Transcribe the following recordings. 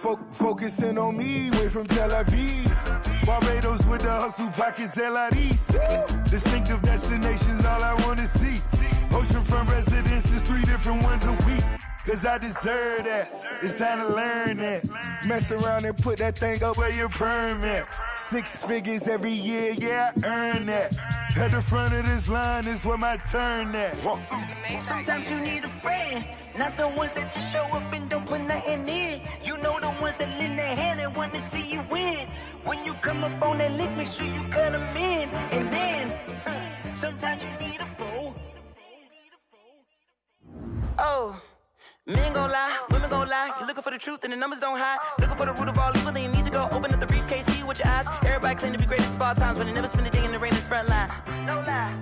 Focusing on me, way from Tel Aviv. Barbados with the hustle pockets, LIDs. Distinctive destinations, all I wanna see. Oceanfront residences, 3 different ones a week. Cause I deserve that, it's time to learn that. Mess around and put that thing up where your perm at. 6 figures every year, yeah, I earn that. At the front of this line is where my turn at. Sometimes you need a friend, not the ones that just show up and don't put nothing in. You know the ones that lend their hand and want to see you win. When you come up on that lick, make sure you cut them in. And then, sometimes you need a fool. Oh. Men gon' lie, women gon' lie. You're looking for the truth and the numbers don't hide. Looking for the root of all evil, then you need to go open up the briefcase, see with your eyes. Everybody claim to be greatest of all times, but they never spend a day in the rain in the front line. No lie.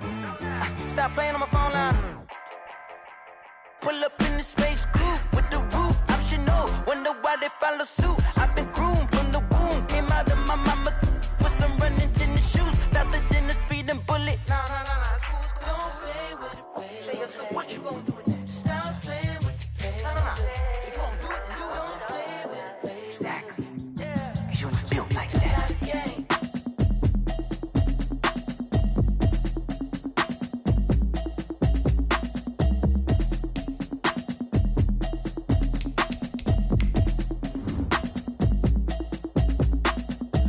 Stop playing on my phone line. Pull up in the space coupe with the roof optional. Wonder why they follow suit. I've been groomed from the womb. Came out of my mama with some running tennis shoes. Faster than the speeding bullet. Nah, it's cool, it's cool. Don't play with it, baby. Say so what you gon' do with it? Stop playing with it. If you gon' do it, then don't play with it, baby. Exactly. Yeah. Cause you ain't built like that.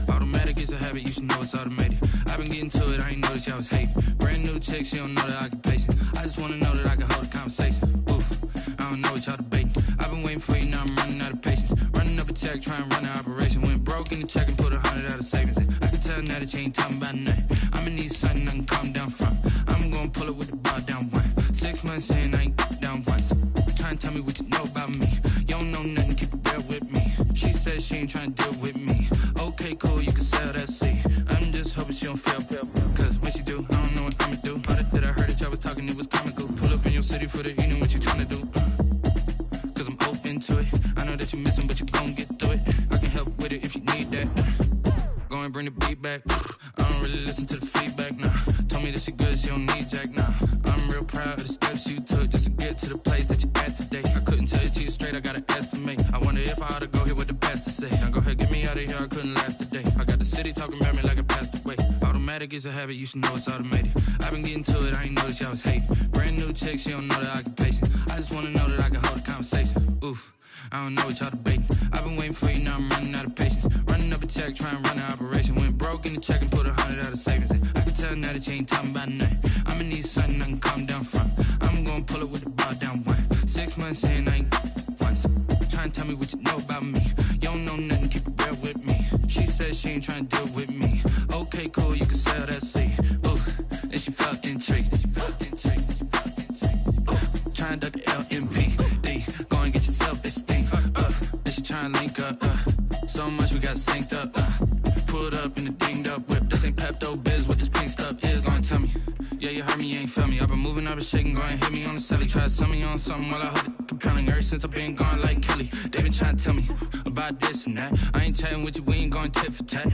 Automatic is a habit, you should know it's automated. I've been getting to it, I ain't noticed y'all was hating. Brand new chick, she don't know the occupation. I just wanna know that I can hold a conversation. Oof, I don't know what y'all debating. I've been waiting for you, now I'm running out of patience. Running up a check, trying to run an operation. Went broke in the check and put 100 out of savings in. I can tell now that you ain't talking about nothing. I'ma need something I can calm down from. I'm gonna pull it with the bar down one. 6 months in, I ain't down once. Trying to tell me what you know about me. You don't know nothing, keep it real with me. She says she ain't trying to deal with me. Okay, cool, you can sell that seat. I'm just hoping she don't feel. Cause when she do, I don't know what I'ma do. All that I heard that y'all was talking, it was comical. Pull up in your city for the evening, what you trying to do? Cause I'm open to it. I know that you missing, but you gon' get through it. I can help with it if you need that. Go and bring the beat back. I don't really listen to the feedback, nah. Told me that she good, she don't need jack, nah. I'm real proud of the steps you took just to get to the place that you at today. I couldn't tell you to you straight, I gotta estimate. I wonder if I ought to go here with the best to say. Now go ahead, get me out of here, I couldn't last a day. I got the city talking about me like I passed away. Automatic is a habit, you should know it's automated. I've been getting to it, I ain't noticed y'all was hating. Brand new chick, she don't know the occupation. I just wanna know that I can hold a conversation. Oof, I don't know what y'all debating. I've been waiting for you, now I'm running out of patience. Running up a check, trying to run an operation. Went broke in the check and put 100 out of savings in. I can tell now that you ain't talking about nothing. I'ma need something I can calm down from. I'm gonna pull it with the bar down one. 6 months in, I ain't once. Trying to tell me what you know about me. You don't know nothing, keep it real with me. She says she ain't trying to deal with me. Okay, cool, you can sell that seat. Ooh, and she felt intrigued. Trying to duck the LMPD. Go and get yourself esteem. And she trying to link up. So much we got synced up. Pulled up in the dinged up whip. This ain't Pepto Biz, what this pink stuff is. Gonna tell me. Yeah, you heard me, you ain't felt me. I've been moving, I've been shaking, go and hit me on the celly. Try to sell me on something while I hold it compelling. Ever since I've been gone like Kelly, they been trying to tell me about this and that. I ain't chatting with you, we ain't going tit for tat.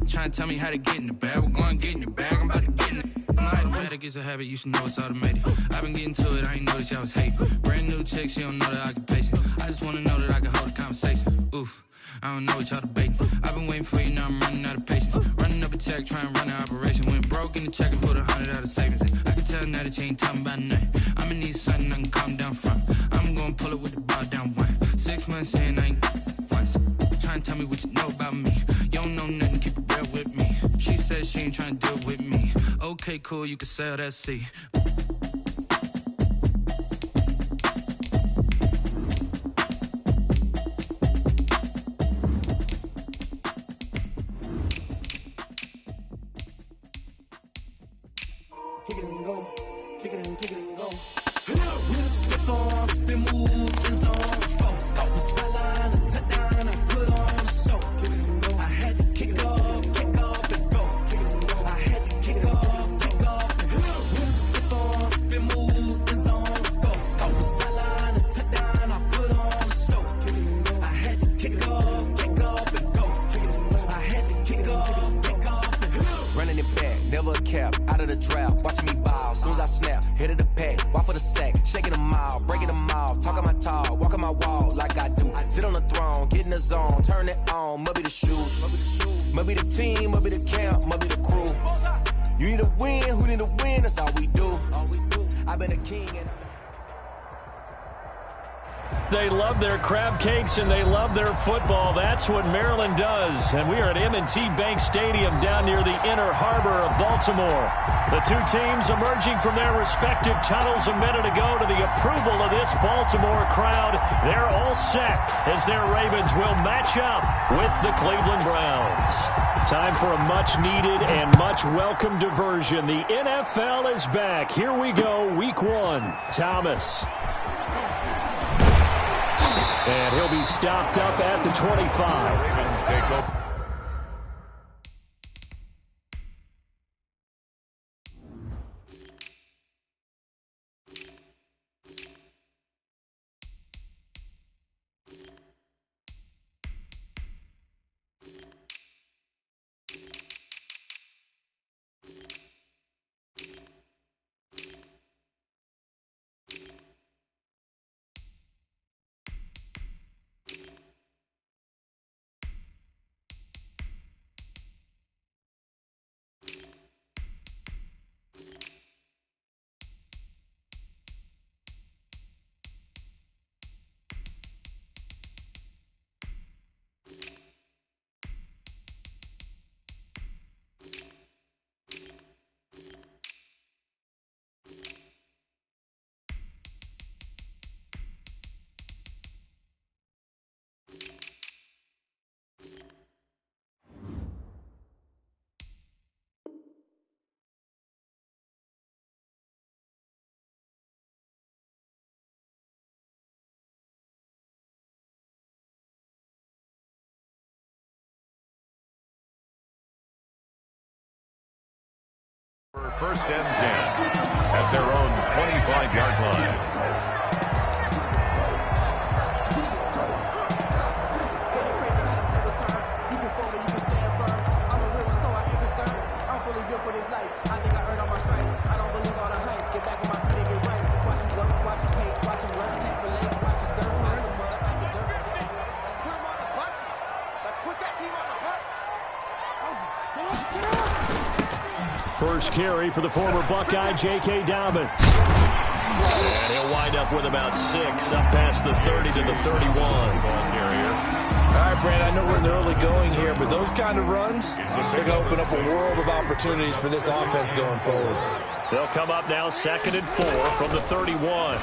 Trying to tell me how to get in the bag. We're going to get in the bag, I'm about to get in it. Automatic is a habit, you should know it's automated. I've been getting to it, I ain't noticed y'all was hating. Brand new chick, she don't know the occupation. I just wanna know that I can hold a conversation. Oof, I don't know what y'all debating. I've been waiting for you, now I'm running out of patience. Running up a check, trying to run an operation. Went broke in the check and put 100 out of savings in. I can tell now that you ain't talking about nothing. I'ma need something I can calm down from. I'm gonna pull it with the bar down one. 6 months in, I ain't once. Trying to tell me what you know about me. You don't know nothing, keep it real with me. She says she ain't trying to deal with me. Okay, cool, you can sell that seat. Kick it and go, kick it and go. We'll step on, spin, move, in zone, scope. Scope the sideline, a touchdown, I put on a show. I had to kick off and go. I had to kick off and go. We'll step on, spin, move, in zone, scope. Scope the sideline, a touchdown, I put on a show. I had to kick off and go. I had to kick off and go. Running it back, never a cap, out of the draft, watching me ball. Soon as I snap, hit of the pack, walk for the sack, shaking them all, breaking them all, talking my talk, walking my wall like I do. Sit on the throne, get in the zone, the shoes. Might be the team, might be the camp, might be the crew. You need a win, who need a win, that's all we do. I've been a king and they love their crab cakes and they love their football. That's what Maryland does. And we are at M&T Bank Stadium down near the inner harbor of Baltimore. The two teams emerging from their respective tunnels a minute ago to the approval of this Baltimore crowd. They're all set as their Ravens will match up with the Cleveland Browns. Time for a much-needed and much-welcome diversion. The NFL is back. Here we go, Week 1. Thomas. And he'll be stopped up at the 25. Ravens take over. First and 10 at their own 25-yard line. First carry for the former Buckeye, J.K. Dobbins. And he'll wind up with about 6, up past the 30 to the 31. Ball carrier. All right, Brad, I know we're in the early going here, but those kind of runs, they're going to open up a world of opportunities for this offense going forward. They'll come up now 2nd and 4 from the 31.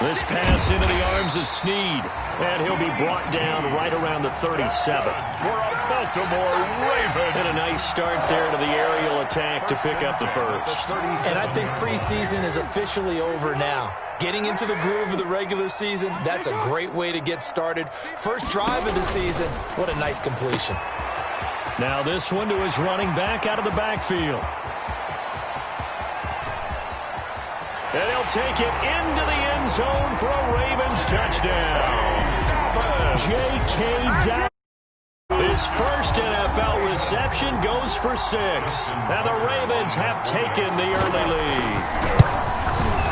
This pass into the arms of Snead, and he'll be brought down right around the 37. For a Baltimore Raven. And a nice start there to the aerial attack to pick up the first. And I think preseason is officially over now. Getting into the groove of the regular season, that's a great way to get started. First drive of the season, what a nice completion. Now this one to his running back out of the backfield. And he'll take it into the end zone for a Ravens touchdown. J.K. Dobbins. His first NFL reception goes for 6. And the Ravens have taken the early lead.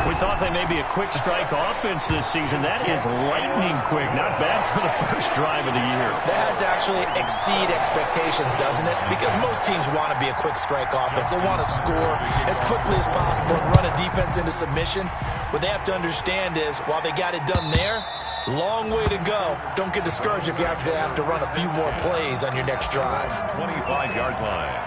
We thought they may be a quick strike offense this season. That is lightning quick. Not bad for the first drive of the year. That has to actually exceed expectations, doesn't it? Because most teams want to be a quick strike offense. They want to score as quickly as possible and run a defense into submission. What they have to understand is, while they got it done there, long way to go. Don't get discouraged if you have to run a few more plays on your next drive. 25-yard line.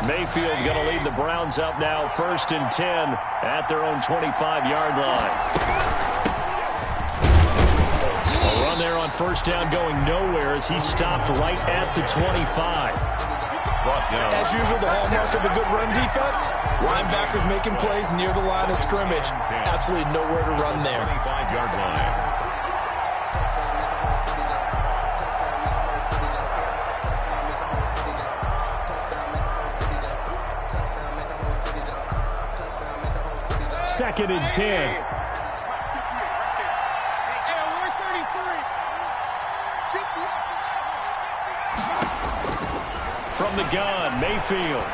Mayfield going to lead the Browns up now, 1st and 10 at their own 25-yard line. A run there on first down going nowhere as he stopped right at the 25. As usual, the hallmark of a good run defense, linebackers making plays near the line of scrimmage. Absolutely nowhere to run there. 25-yard line. Second and 10. from the gun, Mayfield.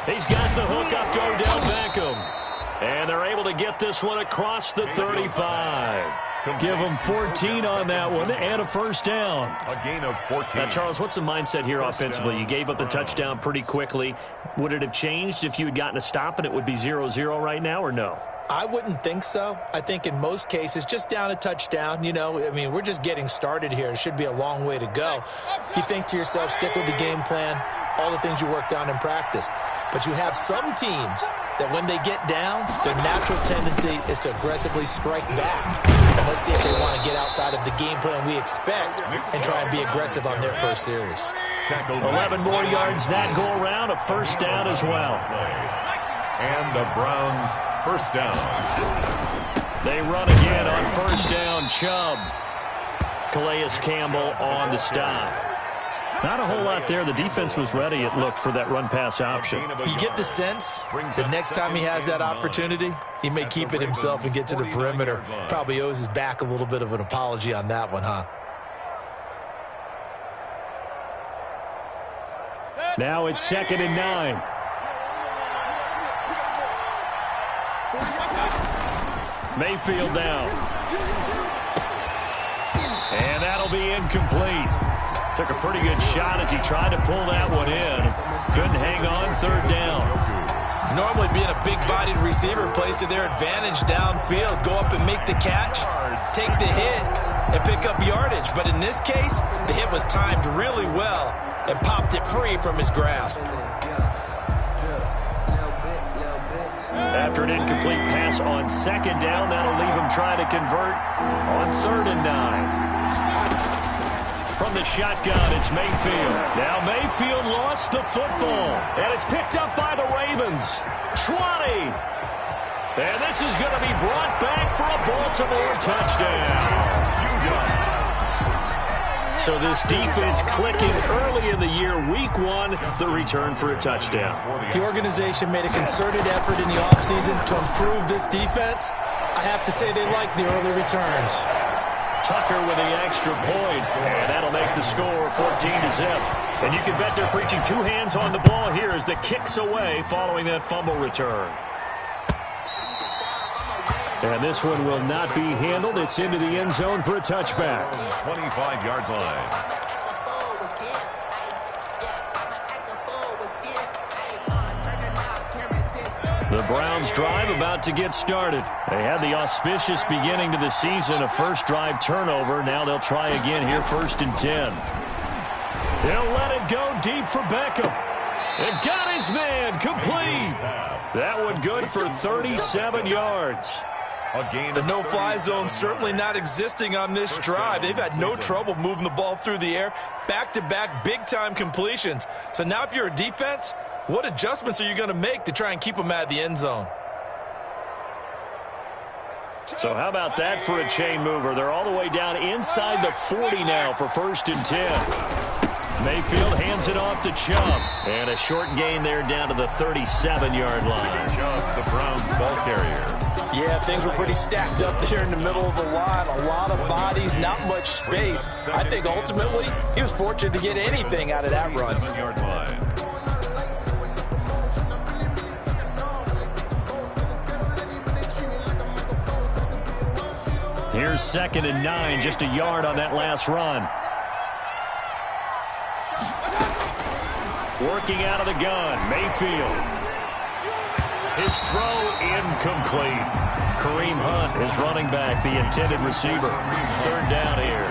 He's got the hook up to Odell Beckham. And they're able to get this one across the 35. Give them 14 on that one and a first down. A gain of 14. Now, Charles, what's the mindset here offensively? You gave up the touchdown pretty quickly. Would it have changed if you had gotten a stop and it would be 0-0 right now, or no? I wouldn't think so. I think in most cases, just down a touchdown, you know, I mean, we're just getting started here. It should be a long way to go. You think to yourself, stick with the game plan, all the things you worked on in practice. But you have some teams that when they get down, their natural tendency is to aggressively strike back. And let's see if they want to get outside of the game plan we expect and try and be aggressive on their first series. 11 more yards that go around, a first down as well. And the Browns first down. They run again on first down. Chubb. Calais Campbell on the stop. Not a whole lot there. The defense was ready, it looked, for that run-pass option. You get the sense that next time he has that opportunity, he may keep it himself and get to the perimeter. Probably owes his back a little bit of an apology on that one, huh? Now it's 2nd and 9. Mayfield down. And that'll be incomplete. Took a pretty good shot as he tried to pull that one in. Couldn't hang on, third down. Normally being a big-bodied receiver plays to their advantage downfield. Go up and make the catch, take the hit, and pick up yardage. But in this case, the hit was timed really well and popped it free from his grasp. After an incomplete pass on 2nd down, that'll leave him trying to convert on 3rd and 9. From the shotgun, it's Mayfield. Now Mayfield lost the football, and it's picked up by the Ravens. 20. And this is going to be brought back for a Baltimore touchdown. So this defense clicking early in the year, week 1, the return for a touchdown. The organization made a concerted effort in the offseason to improve this defense. I have to say they like the early returns. Tucker with the extra point, and that'll make the score 14-0. And you can bet they're preaching 2 hands on the ball here as the kick's away following that fumble return. And this one will not be handled. It's into the end zone for a touchback. 25-yard line. The Browns drive about to get started. They had the auspicious beginning to the season, a first drive turnover. Now they'll try again here, 1st and 10. He'll let it go deep for Beckham. And got his man complete. That one good for 37 yards. The no-fly zone certainly not existing on this drive. They've had no trouble moving the ball through the air. Back-to-back big-time completions. So now if you're a defense, what adjustments are you going to make to try and keep them out of the end zone? So how about that for a chain mover? They're all the way down inside the 40 now for 1st and 10. Mayfield hands it off to Chubb. And a short gain there down to the 37-yard line. Chubb, the Browns ball carrier. Yeah, things were pretty stacked up there in the middle of the line. A lot of bodies, not much space. I think ultimately he was fortunate to get anything out of that run. 7-yard line. Here's 2nd and 9, just a yard on that last run. Working out of the gun, Mayfield. His throw incomplete. Kareem Hunt is running back, the intended receiver. 3rd down here.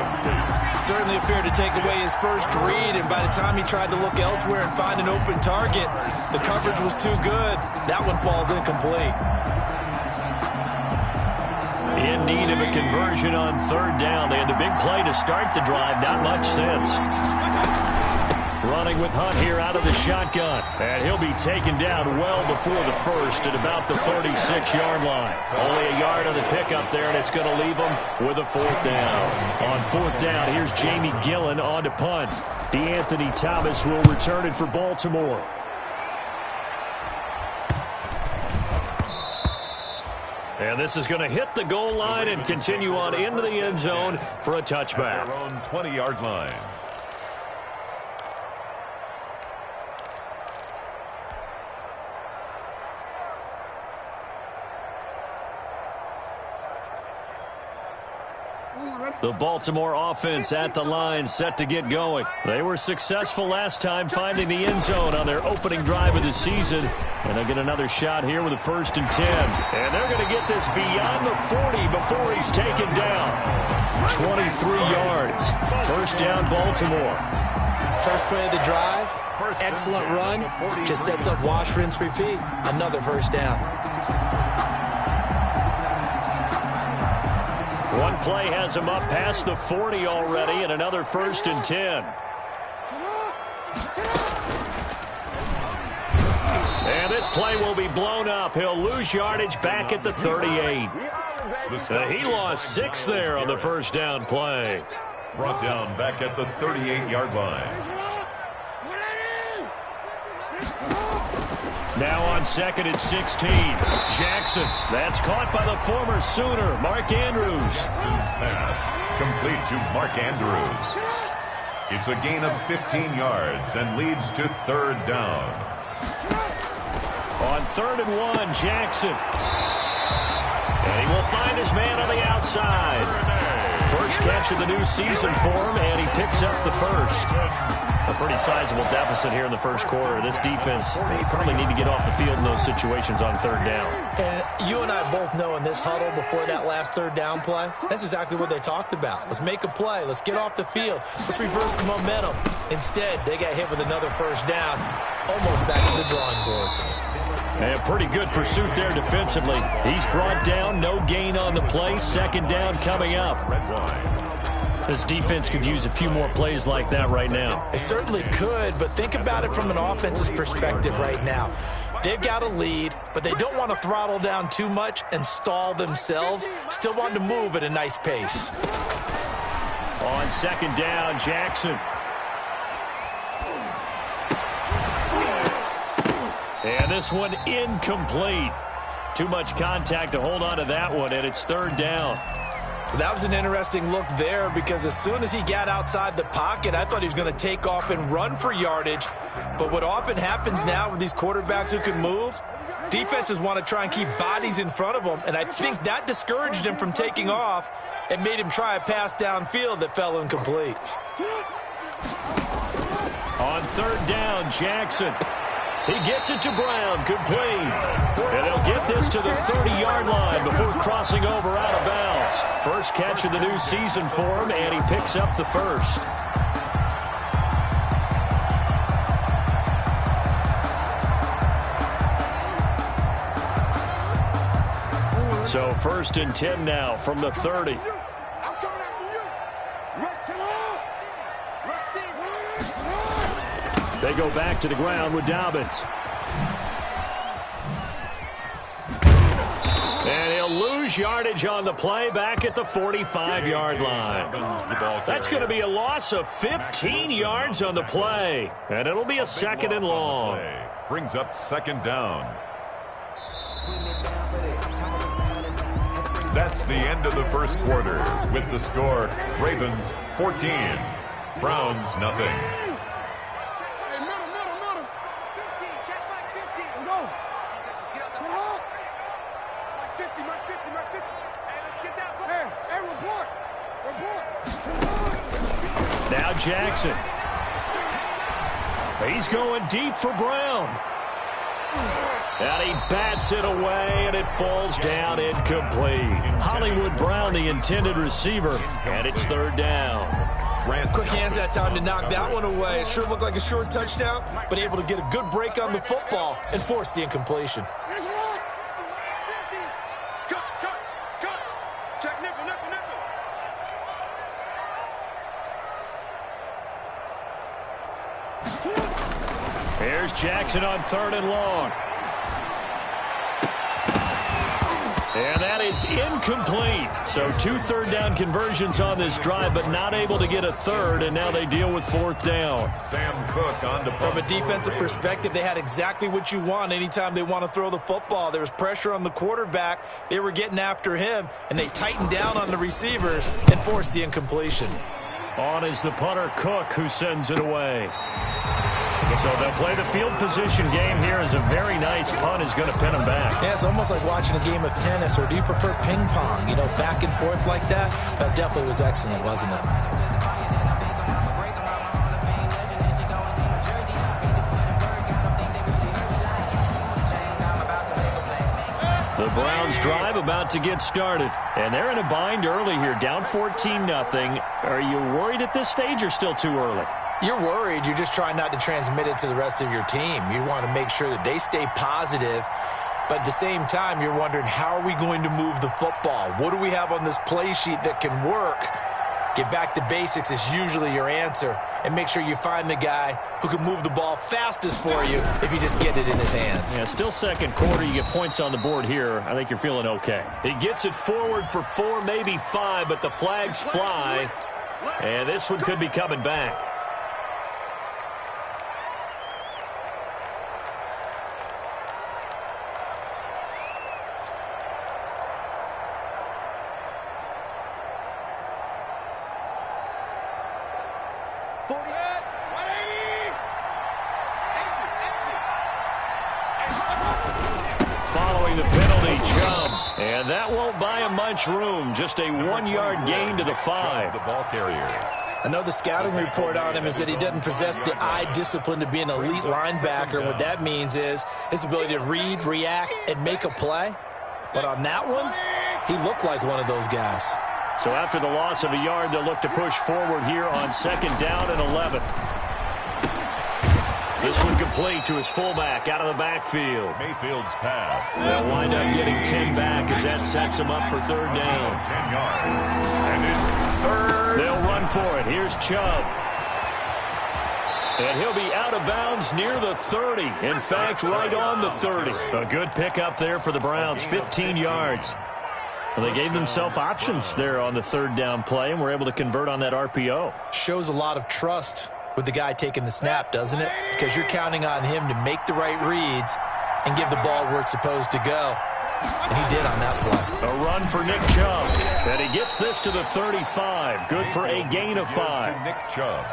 Certainly appeared to take away his first read, and by the time he tried to look elsewhere and find an open target, the coverage was too good. That one falls incomplete. In need of a conversion on 3rd down. They had the big play to start the drive, not much since. Running with Hunt here out of the shotgun. And he'll be taken down well before the first at about the 36-yard line. Only a yard on the pickup there, and it's going to leave him with a 4th down. On 4th down, here's Jamie Gillen on to punt. DeAnthony Thomas will return it for Baltimore. And this is going to hit the goal line and continue on into the end zone for a touchback. At their own 20-yard line. The Baltimore offense at the line, set to get going. They were successful last time finding the end zone on their opening drive of the season. And they'll get another shot here with a 1st and 10. And they're going to get this beyond the 40 before he's taken down. 23 yards. 1st down, Baltimore. First play of the drive, excellent run. Just sets up wash, rinse, repeat. Another 1st down. One play has him up past the 40 already, and another 1st and 10. And this play will be blown up. He'll lose yardage back at the 38. He lost 6 there on the 1st down play. Brought down back at the 38-yard line. Now on 2nd and 16. Jackson. That's caught by the former Sooner, Mark Andrews. Jackson's pass complete to Mark Andrews. It's a gain of 15 yards and leads to 3rd down. On 3rd and 1, Jackson. And he will find his man on the outside. First catch of the new season for him, and he picks up the 1st. A pretty sizable deficit here in the 1st quarter. This defense, they probably need to get off the field in those situations on 3rd down. And you and I both know in this huddle before that last 3rd down play, that's exactly what they talked about. Let's make a play. Let's get off the field. Let's reverse the momentum. Instead, they got hit with another 1st down, almost back to the drawing board. And pretty good pursuit there defensively. He's brought down, no gain on the play. 2nd down coming up. Red line. This defense could use a few more plays like that right now. It certainly could, but think about it from an offense's perspective right now. They've got a lead, but they don't want to throttle down too much and stall themselves. Still want to move at a nice pace. On 2nd down, Jackson. And this one incomplete. Too much contact to hold on to that one, and it's 3rd down. That was an interesting look there because as soon as he got outside the pocket, I thought he was going to take off and run for yardage. But what often happens now with these quarterbacks who can move, defenses want to try and keep bodies in front of them, and I think that discouraged him from taking off and made him try a pass downfield that fell incomplete. On 3rd down, Jackson. He gets it to Brown, complete. And they'll get this to the 30-yard line before crossing over out of bounds. First catch of the new season for him, and he picks up the 1st. So 1st and 10 now from the 30. They go back to the ground with Dobbins. And he'll lose yardage on the play back at the 45-yard line. That's going to be a loss of 15 yards on the play. And it'll be a 2nd and long. Brings up 2nd down. That's the end of the 1st quarter with the score Ravens 14, Browns nothing. Now Jackson. He's going deep for Brown. And he bats it away, and it falls down incomplete. Hollywood Brown, the intended receiver, and it's 3rd down. Quick hands that time to knock that one away. It sure looked like a short touchdown, but able to get a good break on the football and force the incompletion. Here's Jackson on 3rd and long. And that is incomplete. So 2 3rd down conversions on this drive, but not able to get a 3rd, and now they deal with 4th down. Sam Cook on to From a defensive perspective, they had exactly what you want anytime they want to throw the football. There was pressure on the quarterback. They were getting after him, and they tightened down on the receivers and forced the incompletion. On is the punter, Cook, who sends it away. So they'll play the field position game here as a very nice punt is going to pin them back. Yeah, it's almost like watching a game of tennis, or do you prefer ping pong? You know, back and forth like that? That definitely was excellent, wasn't it? The Browns drive about to get started, and they're in a bind early here, down 14-0. Are you worried at this stage or still too early? You're worried. You're just trying not to transmit it to the rest of your team. You want to make sure that they stay positive, but at the same time, you're wondering, how are we going to move the football? What do we have on this play sheet that can work? Get back to basics is usually your answer, and make sure you find the guy who can move the ball fastest for you if you just get it in his hands. Yeah, still second quarter. You get points on the board here. I think you're feeling okay. He gets it forward for 4, maybe 5, but the flags fly, and this one could be coming back. Following the penalty, Chubb. And that won't buy him much room. Just a 1-yard gain to the 5. The ball carrier. Another scouting report on him is that he doesn't possess the eye discipline to be an elite linebacker. What that means is his ability to read, react, and make a play. But on that one, he looked like one of those guys. So after the loss of a yard, they'll look to push forward here on 2nd down and 11. This one complete to his fullback out of the backfield. Mayfield's pass. They'll wind up getting 10 back as that sets him up for 3rd down. 10 yards. And it's 3rd. They'll run for it. Here's Chubb. And he'll be out of bounds near the 30. In fact, right on the 30. A good pickup there for the Browns, 15 yards. Well, they gave themselves options there on the 3rd down play and were able to convert on that RPO. Shows a lot of trust with the guy taking the snap, doesn't it? Because you're counting on him to make the right reads and give the ball where it's supposed to go. And he did on that play. A run for Nick Chubb. And he gets this to the 35. Good for a gain of 5. Nick Chubb.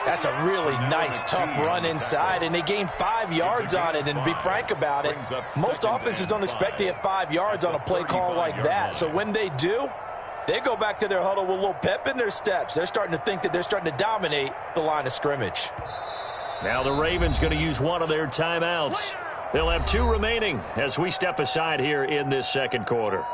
That's a really nice, tough run inside, and they gained 5 yards on it. And to be frank about it, most offenses don't expect to get 5 yards on a play call like that. So when they do, they go back to their huddle with a little pep in their steps. They're starting to think that they're starting to dominate the line of scrimmage. Now the Ravens going to use one of their timeouts. They'll have 2 remaining as we step aside here in this 2nd quarter.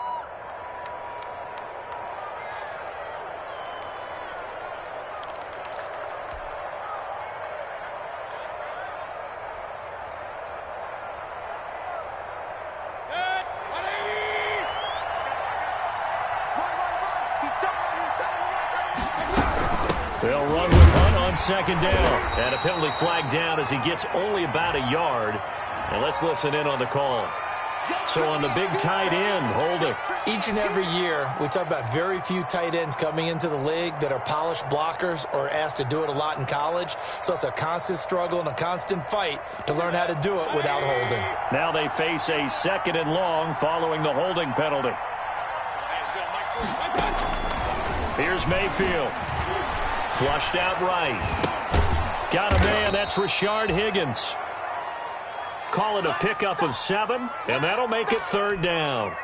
They'll run with one on 2nd down. And a penalty flag down as he gets only about a yard. And let's listen in on the call. So on the big tight end, holding. Each and every year, we talk about very few tight ends coming into the league that are polished blockers or asked to do it a lot in college. So it's a constant struggle and a constant fight to learn how to do it without holding. Now they face a 2nd and long following the holding penalty. Here's Mayfield. Flushed out right. Got a man. That's Rashard Higgins. Call it a pickup of 7, and that'll make it 3rd down.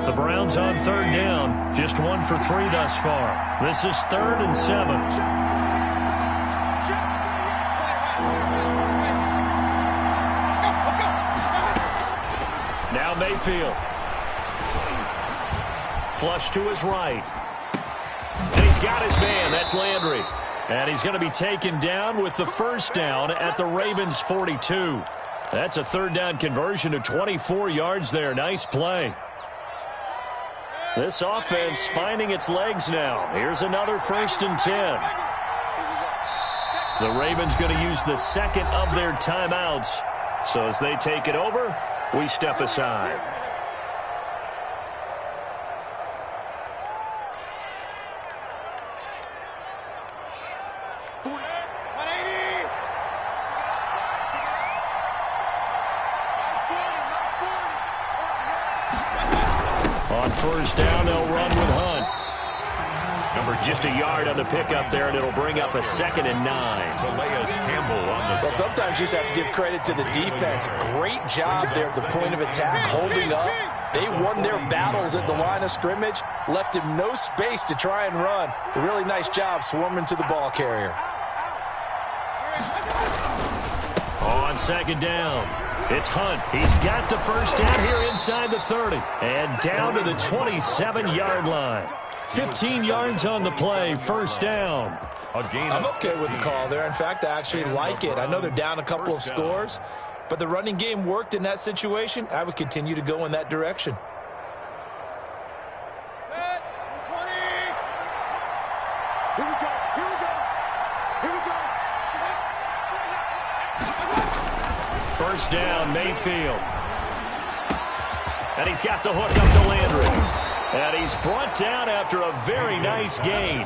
The Browns on 3rd down. Just 1 for 3 thus far. This is 3rd and 7. Now Mayfield. Flush to his right. And he's got his man. That's Landry. And he's going to be taken down with the 1st down at the Ravens' 42. That's a 3rd down conversion to 24 yards there. Nice play. This offense finding its legs now. Here's another 1st and 10. The Ravens going to use the 2nd of their timeouts. So as they take it over, we step aside. On On first down, they'll run with Hunt. Just a yard on the pickup there, and it'll bring up a 2nd and 9. Well, sometimes you just have to give credit to the defense. Great job there at the point of attack, holding up. They won their battles at the line of scrimmage, left him no space to try and run. A really nice job swarming to the ball carrier. On 2nd down, it's Hunt. He's got the first down here inside the 30. And down to the 27-yard line. 15 yards on the play, first down. I'm okay with the call there. In fact, I actually like it. I know they're down a couple of scores, but the running game worked in that situation. I would continue to go in that direction. First down, Mayfield. And he's got the hook up to Landry. And he's brought down after a very nice gain.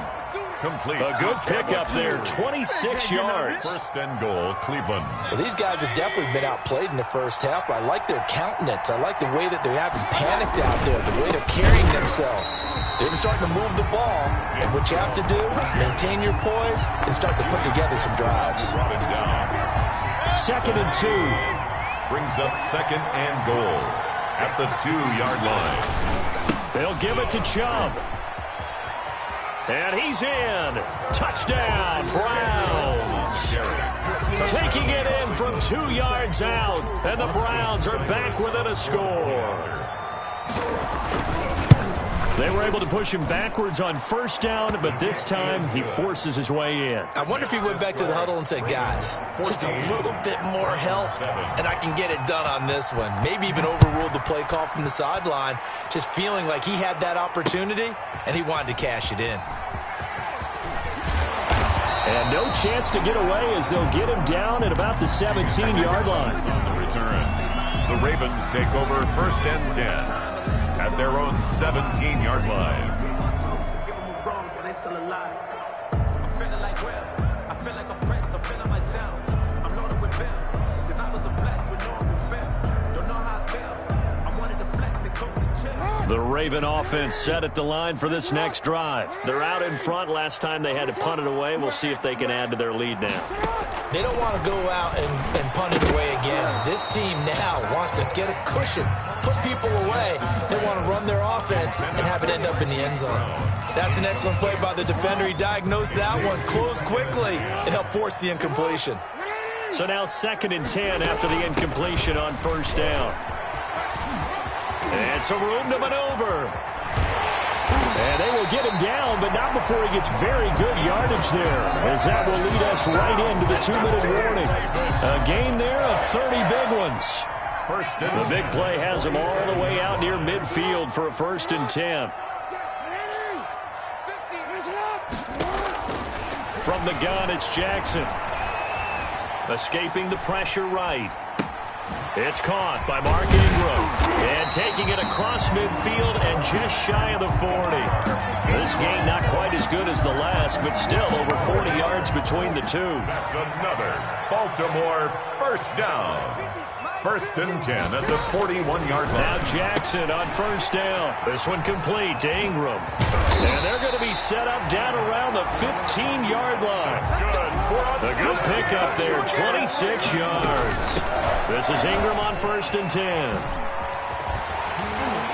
Complete. A good pickup there, 26 yards. First and goal, Cleveland. Well, these guys have definitely been outplayed in the first half. I like their countenance. I like the way that they haven't panicked out there, the way they're carrying themselves. They're starting to move the ball, and what you have to do, maintain your poise and start to put together some drives. 2nd and 2. Brings up 2nd and goal at the 2-yard line. They'll give it to Chubb. And he's in. Touchdown, Browns. Taking it in from 2 yards out. And the Browns are back within a score. They were able to push him backwards on first down, but this time he forces his way in. I wonder if he went back to the huddle and said, guys, just a little bit more help, and I can get it done on this one. Maybe even overruled the play call from the sideline, just feeling like he had that opportunity, and he wanted to cash it in. And no chance to get away as they'll get him down at about the 17-yard line. On the return, the Ravens take over 1st and 10. At their own 17-yard line. The Raven offense set at the line for this next drive. They're out in front. Last time they had to punt it away. We'll see if they can add to their lead now. They don't want to go out and punt it away again. This team now wants to get a cushion, put people away. They want to run their offense and have it end up in the end zone. That's an excellent play by the defender. He diagnosed that one, closed quickly, and helped force the incompletion. So now 2nd and 10 after the incompletion on first down. And some room to maneuver. And they will get him down, but not before he gets very good yardage there, as that will lead us right into the 2-minute warning. A gain there of 30 big ones. The big play has them all the way out near midfield for a 1st and 10. From the gun, it's Jackson. Escaping the pressure right. It's caught by Mark Ingram. And taking it across midfield and just shy of the 40. This game not quite as good as the last, but still over 40 yards between the two. That's another Baltimore first down. 1st and 10 at the 41-yard line. Now Jackson on first down. This one complete to Ingram. And they're going to be set up down around the 15-yard line. A good pickup there, 26 yards. This is Ingram on 1st and 10.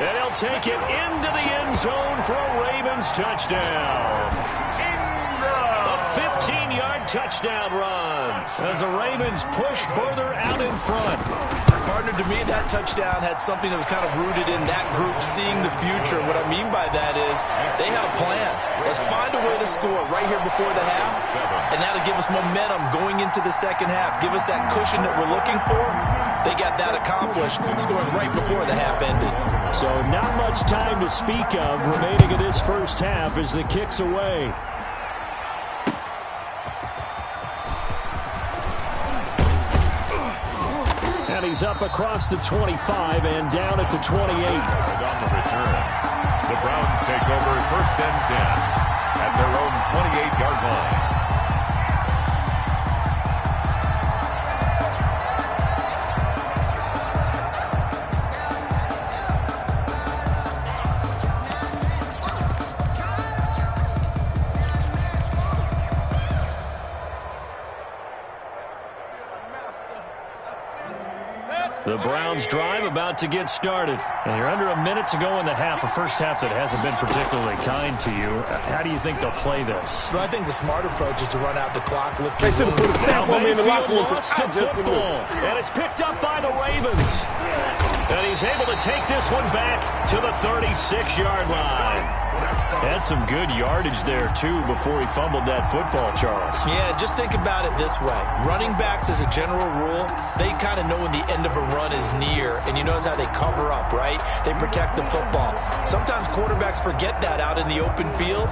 And he'll take it into the end zone for a Ravens touchdown. A 15-yard touchdown run as the Ravens push further out in front. Partner, to me, that touchdown had something that was kind of rooted in that group seeing the future. What I mean by that is they had a plan. Let's find a way to score right here before the half, and that'll give us momentum going into the second half. Give us that cushion that we're looking for. They got that accomplished, scoring right before the half ended. So not much time to speak of remaining in this first half as the kick's away. And he's up across the 25 and down at the 28. And on the return, the Browns take over 1st and 10 at their own 28-yard line. The Browns drive about to get started. And you're under a minute to go in the half, a first half that hasn't been particularly kind to you. How do you think they'll play this? Well, I think the smart approach is to run out the clock. They should have put a stamp on me in the locker room. Lost the football, and it's picked up by the Ravens. And he's able to take this one back to the 36-yard line. Had some good yardage there, too, before he fumbled that football, Charles. Yeah, just think about it this way. Running backs, as a general rule, they kind of know when the end of a run is near, and you notice how they cover up, right? They protect the football. Sometimes quarterbacks forget that out in the open field.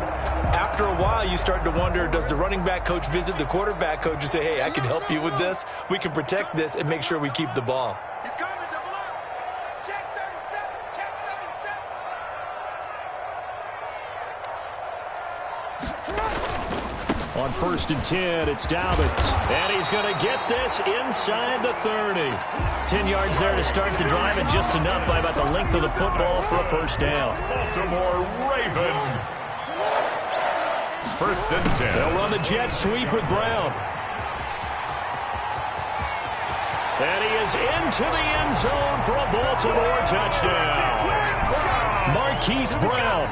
After a while, you start to wonder, does the running back coach visit the quarterback coach and say, hey, I can help you with this? We can protect this and make sure we keep the ball. On 1st and 10, it's Dalvin. And he's going to get this inside the 30. 10 yards there to start the drive, and just enough by about the length of the football for a first down. Baltimore Ravens. 1st and 10. They'll run the jet sweep with Brown. And he is into the end zone for a Baltimore touchdown. Marquise Brown,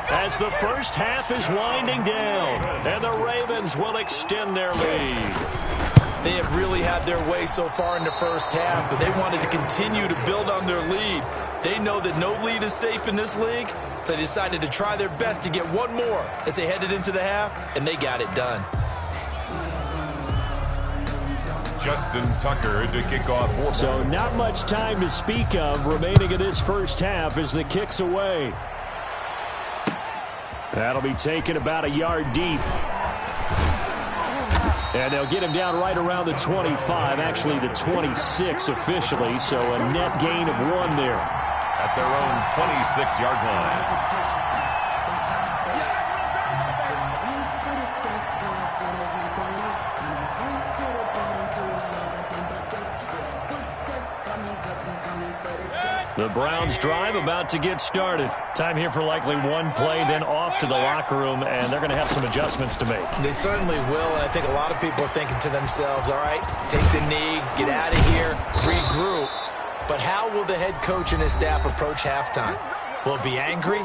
as the first half is winding down, and the Ravens will extend their lead. They have really had their way so far in the first half, but they wanted to continue to build on their lead. They know that no lead is safe in this league, so they decided to try their best to get one more as they headed into the half, and they got it done. Justin Tucker to kick off. So not much time to speak of remaining in this first half as the kick's away. That'll be taken about a yard deep. And they'll get him down right around the 25, actually the 26 officially, so a net gain of 1 there. At their own 26-yard line. The Browns drive about to get started. Time here for likely one play, then off to the locker room, and they're going to have some adjustments to make. They certainly will, and I think a lot of people are thinking to themselves, all right, take the knee, get out of here, regroup. But how will the head coach and his staff approach halftime? Will it be angry?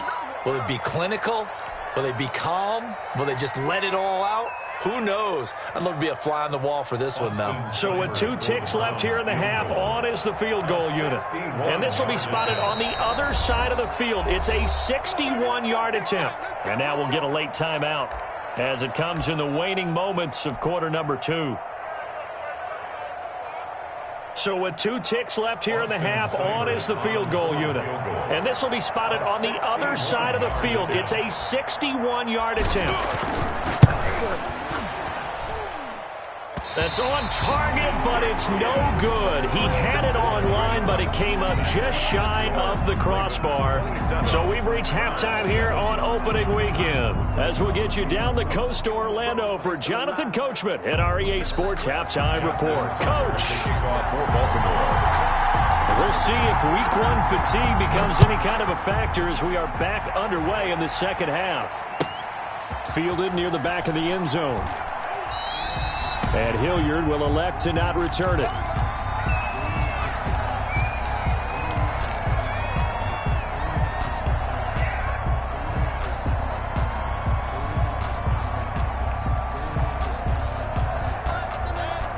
Will it be clinical? Will they be calm? Will they just let it all out? Who knows? I'd love to be a fly on the wall for this one, though. So with 2 ticks left here in the half, on is the field goal unit. And this will be spotted on the other side of the field. It's a 61-yard attempt. And now we'll get a late timeout as it comes in the waning moments of quarter number 2. So with 2 ticks left here in the half, on is the field goal unit. And this will be spotted on the other side of the field. It's a 61-yard attempt. That's on target, but it's no good. He had it on line, but it came up just shy of the crossbar. So we've reached halftime here on opening weekend. As we'll get you down the coast to Orlando for Jonathan Coachman at our EA Sports Halftime Report. Coach. We'll see if week 1 fatigue becomes any kind of a factor as we are back underway in the second half. Fielded near the back of the end zone. And Hilliard will elect to not return it.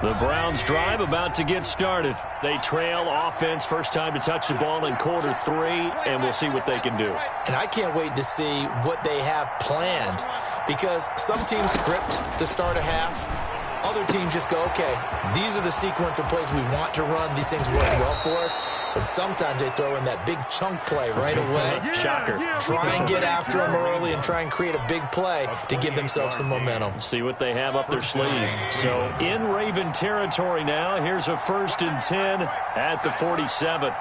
The Browns drive about to get started. They trail offense, first time to touch the ball in quarter 3, and we'll see what they can do. And I can't wait to see what they have planned, because some teams script to start a half. Other teams just go, okay, these are the sequence of plays we want to run. These things work well for us. And sometimes they throw in that big chunk play right away. Shocker. Try and get after them early and try and create a big play to give themselves some momentum. See what they have up their sleeve. So in Raven territory now, here's a 1st and 10 at the 47.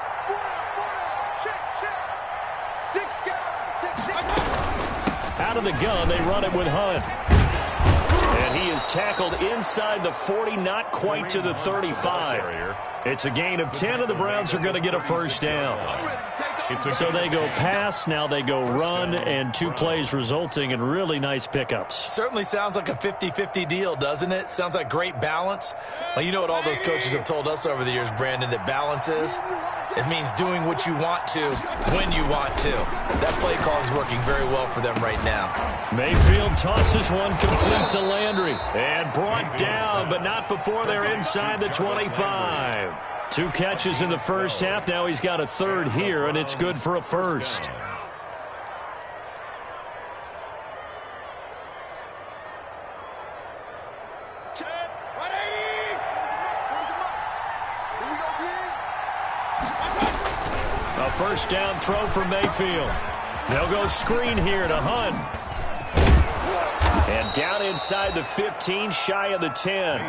Out of the gun, they run it with Hunt. And he is tackled inside the 40, not quite to the 35. It's a gain of 10, and the Browns are going to get a first down. So they go pass, now they go run, and 2 plays resulting in really nice pickups. Certainly sounds like a 50-50 deal, doesn't it? Sounds like great balance. Well, you know what all those coaches have told us over the years, Brandon, that balance is? It means doing what you want to, when you want to. That play call is working very well for them right now. Mayfield tosses one complete to Landry. And brought down, but not before they're inside the 25. 2 catches in the first half. Now he's got a 3rd here, and it's good for a 1st. A 1st down throw for Mayfield. They'll go screen here to Hunt. And down inside the 15, shy of the 10.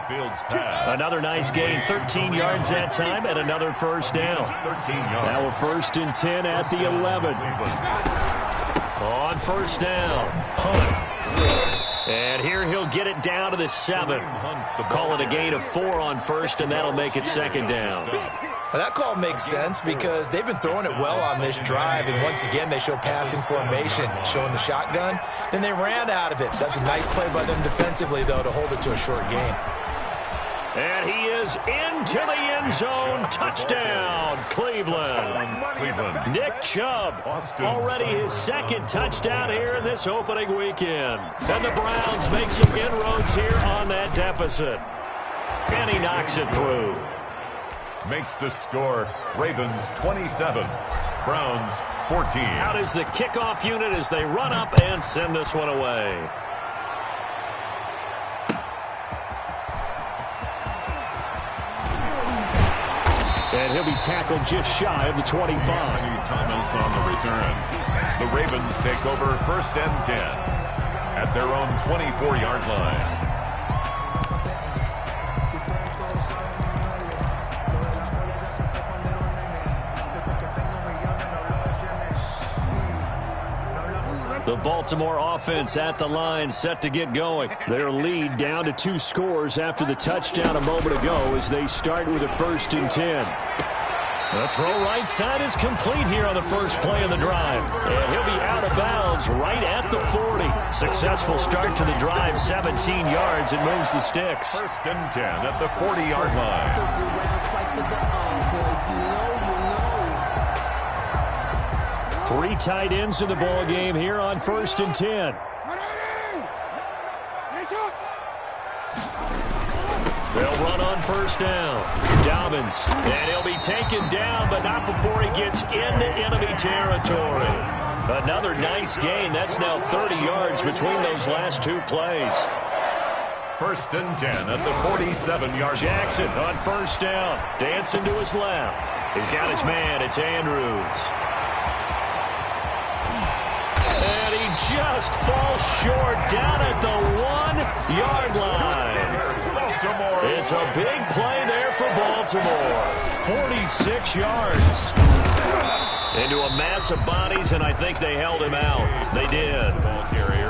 Another nice gain, 13 yards that time, and another 1st down. Now a 1st and 10 at the 11. On 1st down, Hunt. And here he'll get it down to the 7. Call it a gain of 4 on 1st, and that'll make it 2nd down. Well, that call makes sense because they've been throwing it well on this drive, and once again they show passing formation, showing the shotgun. Then they ran out of it. That's a nice play by them defensively, though, to hold it to a short gain. And he is into the end zone. Touchdown, Cleveland. Nick Chubb, already his 2nd touchdown here in this opening weekend. And the Browns make some inroads here on that deficit. And he knocks it through. Makes the score Ravens 27, Browns 14. Out is the kickoff unit as they run up and send this one away. And he'll be tackled just shy of the 25. Thomas on the return. The Ravens take over 1st and 10 at their own 24-yard line. The Baltimore offense at the line, set to get going. Their lead down to 2 scores after the touchdown a moment ago as they start with a 1st and 10. The throw right side is complete here on the first play of the drive. And he'll be out of bounds right at the 40. Successful start to the drive, 17 yards, and moves the sticks. 1st and 10 at the 40-yard line. 3 tight ends in the ball game here on 1st and 10. They'll run on 1st down. Dobbins, and he'll be taken down, but not before he gets into enemy territory. Another nice gain. That's now 30 yards between those last 2 plays. 1st and 10 at the 47-yard line. Jackson on 1st down. Dancing to his left. He's got his man. It's Andrews. And he just falls short down at the 1-yard line. It's a big play there for Baltimore. 46 yards. Into a mass of bodies, and I think they held him out. They did.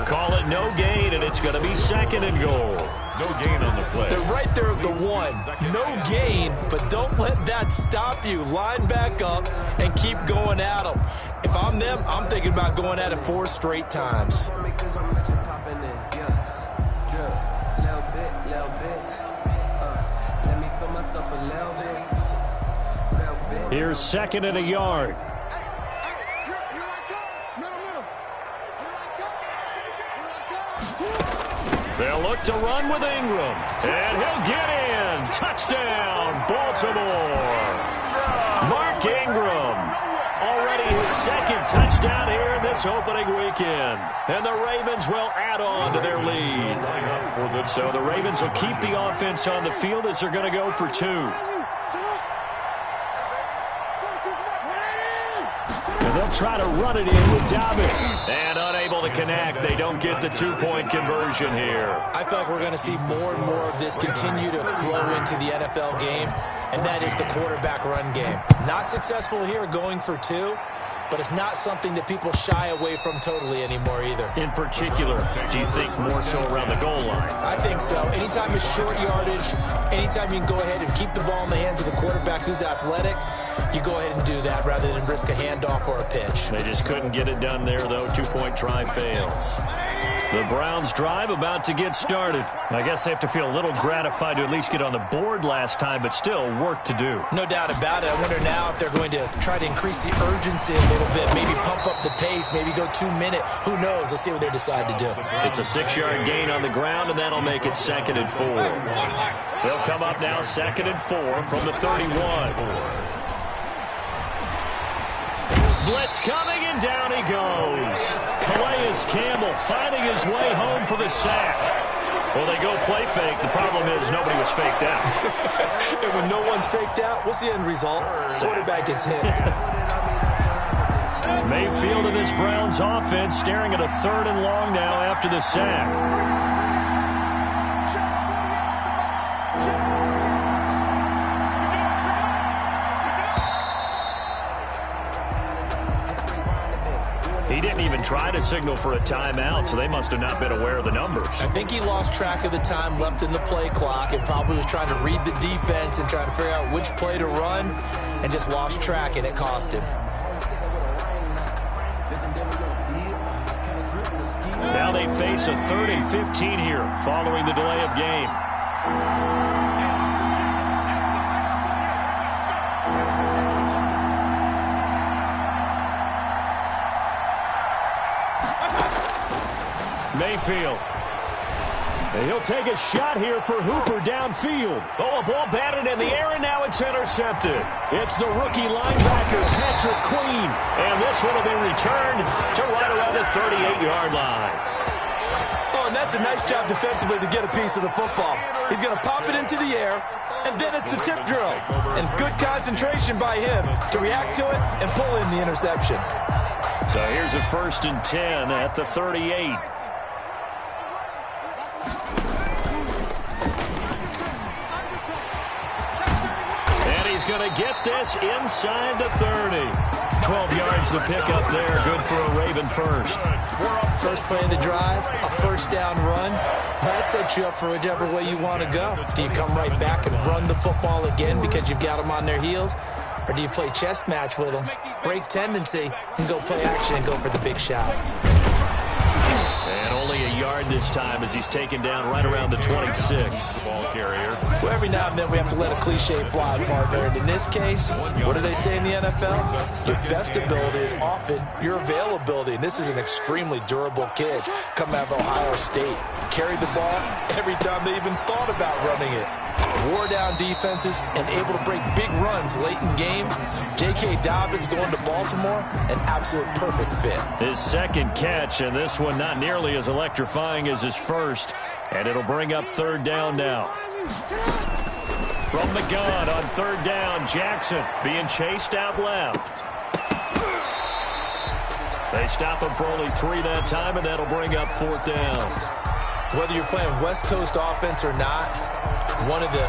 Call it no gain, and it's going to be 2nd and goal. No gain on the play. They're right there at the 1. No gain, but don't let that stop you. Line back up and keep going at them. If I'm them, I'm thinking about going at it 4 straight times. Here's 2nd and a yard. They'll look to run with Ingram. And he'll get in. Touchdown, Baltimore. Mark Ingram. Already his 2nd touchdown here in this opening weekend. And the Ravens will add on to their lead. So the Ravens will keep the offense on the field as they're going to go for 2. And they'll try to run it in with Dobbins. And unable to connect. They don't get the 2-point conversion here. I feel like we're going to see more and more of this continue to flow into the NFL game, and that is the quarterback run game. Not successful here going for 2, but it's not something that people shy away from totally anymore either. In particular, do you think more so around the goal line? I think so. Anytime it's short yardage, anytime you can go ahead and keep the ball in the hands of the quarterback who's athletic, you go ahead and do that rather than risk a handoff or a pitch. They just couldn't get it done there, though. 2-point try fails. The Browns' drive about to get started. I guess they have to feel a little gratified to at least get on the board last time, but still work to do. No doubt about it. I wonder now if they're going to try to increase the urgency a little bit, maybe pump up the pace, maybe go 2-minute. Who knows? Let's see what they decide to do. It's a 6-yard gain on the ground, and that'll make it 2nd and 4. They'll come up now 2nd and 4 from the 31. Blitz coming, and down he goes. Calais Campbell finding his way home for the sack. Well, they go play fake. The problem is nobody was faked out. And when no one's faked out, what's the end result? Quarterback gets hit. Mayfield and this Browns offense staring at a 3rd and long now after the sack. He didn't even try to signal for a timeout, so they must have not been aware of the numbers. I think he lost track of the time left in the play clock and probably was trying to read the defense and trying to figure out which play to run and just lost track, and it cost him. Now they face a 3rd and 15 here following the delay of game. Mayfield. He'll take a shot here for Hooper downfield. Oh, a ball batted in the air, and now it's intercepted. It's the rookie linebacker, Patrick Queen. And this one will be returned to right around the 38-yard line. Oh, and that's a nice job defensively to get a piece of the football. He's going to pop it into the air, and then it's the tip drill. And good concentration by him to react to it and pull in the interception. So here's a 1st and 10 at the 38. He's going to get this inside the 30. 12 yards to pick up there. Good for a Raven first. First play of the drive, a 1st down run. That sets you up for whichever way you want to go. Do you come right back and run the football again because you've got them on their heels? Or do you play chess match with them, break tendency, and go play action and go for the big shot? And only a yard this time as he's taken down right around the 26. Ball carrier. So every now and then we have to let a cliche fly, partner. And in this case, what do they say in the NFL? Your best ability is often your availability. And this is an extremely durable kid coming out of Ohio State. Carried the ball every time they even thought about running it. Wore down defenses and able to break big runs late in games. J.K. Dobbins going to Baltimore, an absolute perfect fit. His 2nd catch, and this one not nearly as electrifying as his first. And it'll bring up 3rd down now. From the gun on 3rd down, Jackson being chased out left. They stop him for only 3 that time, and that'll bring up 4th down. Whether you're playing West Coast offense or not, one of the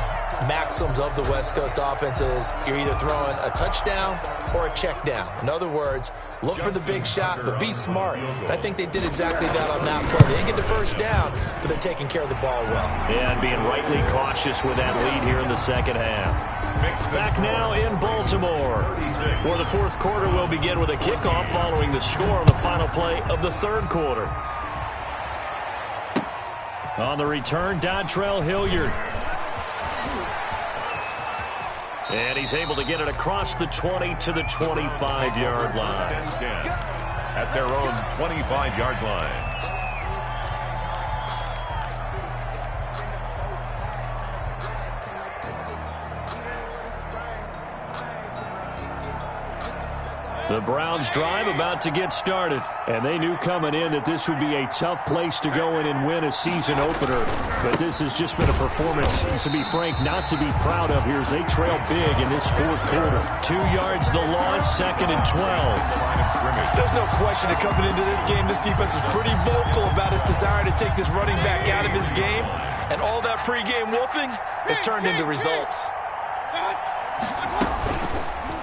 maxims of the West Coast offense is you're either throwing a touchdown or a check down. In other words, look for the big shot, but be smart. And I think they did exactly that on that play. They didn't get the 1st down, but they're taking care of the ball well. Yeah, and being rightly cautious with that lead here in the 2nd half. Back now in Baltimore, where the 4th quarter will begin with a kickoff following the score on the final play of the 3rd quarter. On the return, Dontrell Hilliard. And he's able to get it across the 20 to the 25-yard line. At their own 25-yard line. The Browns drive about to get started, and they knew coming in that this would be a tough place to go in and win a season opener. But this has just been a performance, to be frank, not to be proud of here as they trail big in this 4th quarter. 2 yards the loss, 2nd and 12. There's no question that coming into this game, this defense is pretty vocal about its desire to take this running back out of his game, and all that pregame wolfing has turned into results.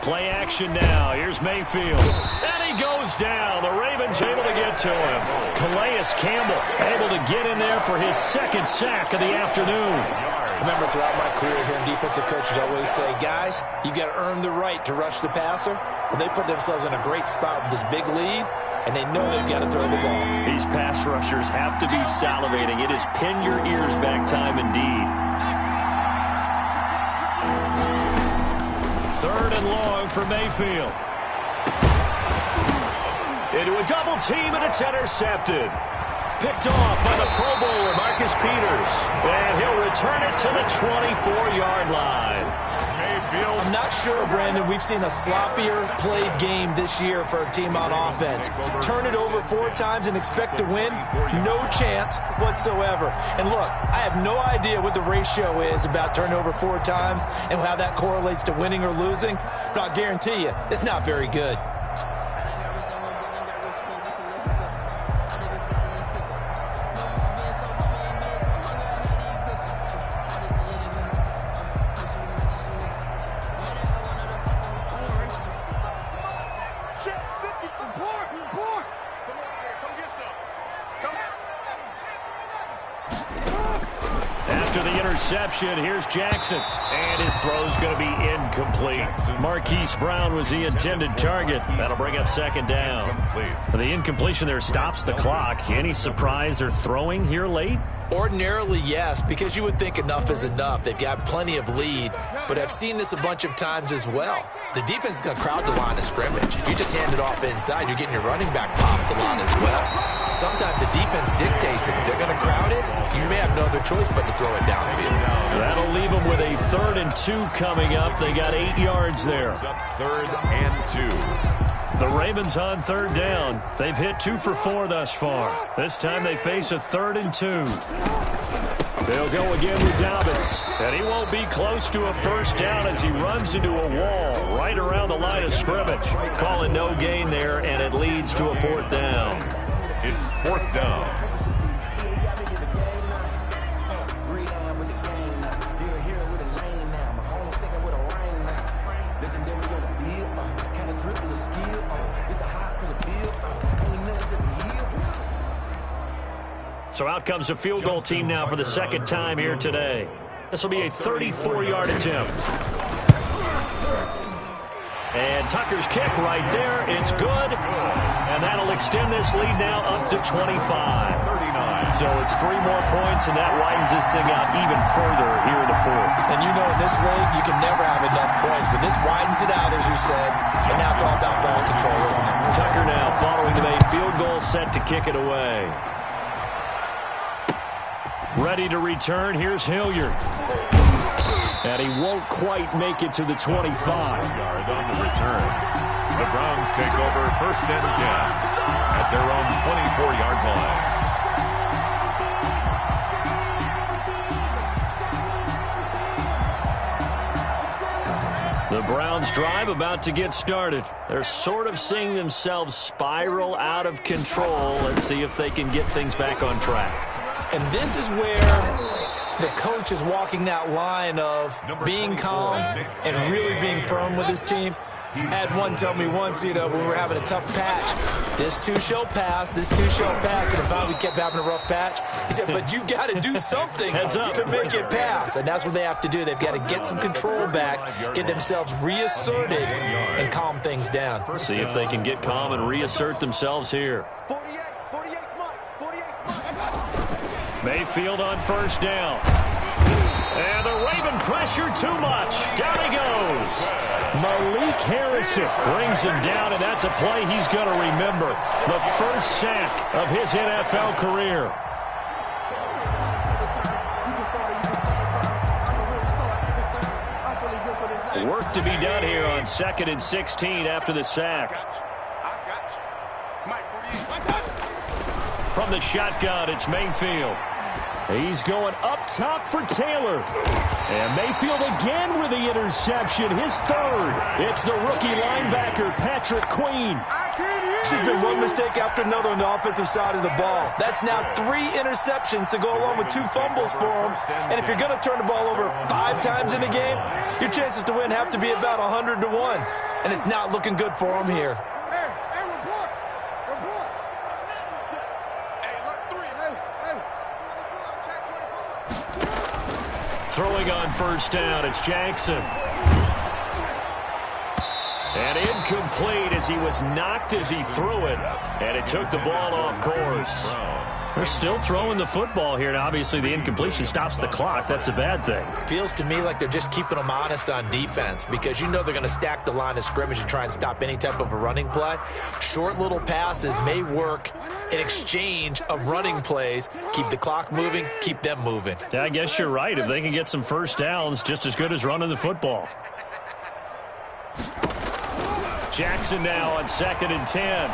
Play action now. Here's Mayfield. And he goes down. The Ravens able to get to him. Calais Campbell able to get in there for his second sack of the afternoon. Remember, throughout my career here in defensive coaches always say, guys, you got to earn the right to rush the passer. Well, they put themselves in a great spot with this big lead, and they know they've got to throw the ball. These pass rushers have to be salivating. It is pin your ears back time indeed. 3rd and long for Mayfield. Into a double team, and it's intercepted. Picked off by the Pro Bowler, Marcus Peters. And he'll return it to the 24-yard line. I'm not sure, Brandon, we've seen a sloppier played game this year for a team on offense. Turn it over 4 times and expect to win? No chance whatsoever. And look, I have no idea what the ratio is about turning over 4 times and how that correlates to winning or losing, but I'll guarantee you, it's not very good. Here's Jackson, and his throw's going to be incomplete. Marquise Brown was the intended target. That'll bring up 2nd down. The incompletion there stops the clock. Any surprise they're throwing here late? Ordinarily, yes, because you would think enough is enough. They've got plenty of lead, but I've seen this a bunch of times as well. The defense is going to crowd the line of scrimmage. If you just hand it off inside, you're getting your running back popped a lot as well. Sometimes the defense dictates it. If they're going to crowd it, you may have no other choice but to throw it downfield. That'll leave them with a 3rd and 2 coming up. They got 8 yards there. 3rd and 2. The Ravens on 3rd down. They've hit 2 for 4 thus far. This time they face a 3rd and 2. They'll go again with Dobbins. And he won't be close to a 1st down as he runs into a wall right around the line of scrimmage. Call it no gain there, and it leads to a 4th down. It's 4th down. So out comes a field goal team now for the 2nd time here today. This will be a 34-yard attempt. And Tucker's kick right there. It's good. And that'll extend this lead now up to 25. So it's 3 more points, and that widens this thing out even further here in the 4th. And you know in this league, you can never have enough points, but this widens it out, as you said, and now it's all about ball control, isn't it? Tucker now following the made field goal, set to kick it away. Ready to return, here's Hilliard. And he won't quite make it to the 25. Yard on the return. The Browns take over 1st and 10 at their own 24-yard line. The Browns drive about to get started. They're sort of seeing themselves spiral out of control. Let's see if they can get things back on track. And this is where the coach is walking that line of being calm and really being firm with his team. I had one tell me once, when we were having a tough patch, this too shall pass, and if finally we kept having a rough patch, he said, but you got to do something to make it pass. And that's what they have to do. They've got to get some control back, get themselves reasserted, and calm things down. See if they can get calm and reassert themselves here. Mayfield on 1st down. And the Raven pressure too much. Down he goes. Malik Harrison brings him down, and that's a play he's going to remember. The 1st sack of his NFL career. Work to be done here on 2nd and 16 after the sack. From the shotgun, it's Mayfield. He's going up top for Taylor. And Mayfield again with the interception, his 3rd. It's the rookie linebacker, Patrick Queen. She's been one mistake after another on the offensive side of the ball. That's now 3 interceptions to go along with 2 fumbles for him. And if you're going to turn the ball over 5 times in a game, your chances to win have to be about 100 to 1. And it's not looking good for him here. Throwing on first down, it's Jackson. And incomplete as he was knocked as he threw it. And it took the ball off course. They're still throwing the football here, and obviously the incompletion stops the clock. That's a bad thing. Feels to me like they're just keeping them honest on defense because you know they're going to stack the line of scrimmage and try and stop any type of a running play. Short little passes may work in exchange of running plays. Keep the clock moving, keep them moving. Yeah, I guess you're right. If they can get some first downs, just as good as running the football. Jackson now on 2nd and 10.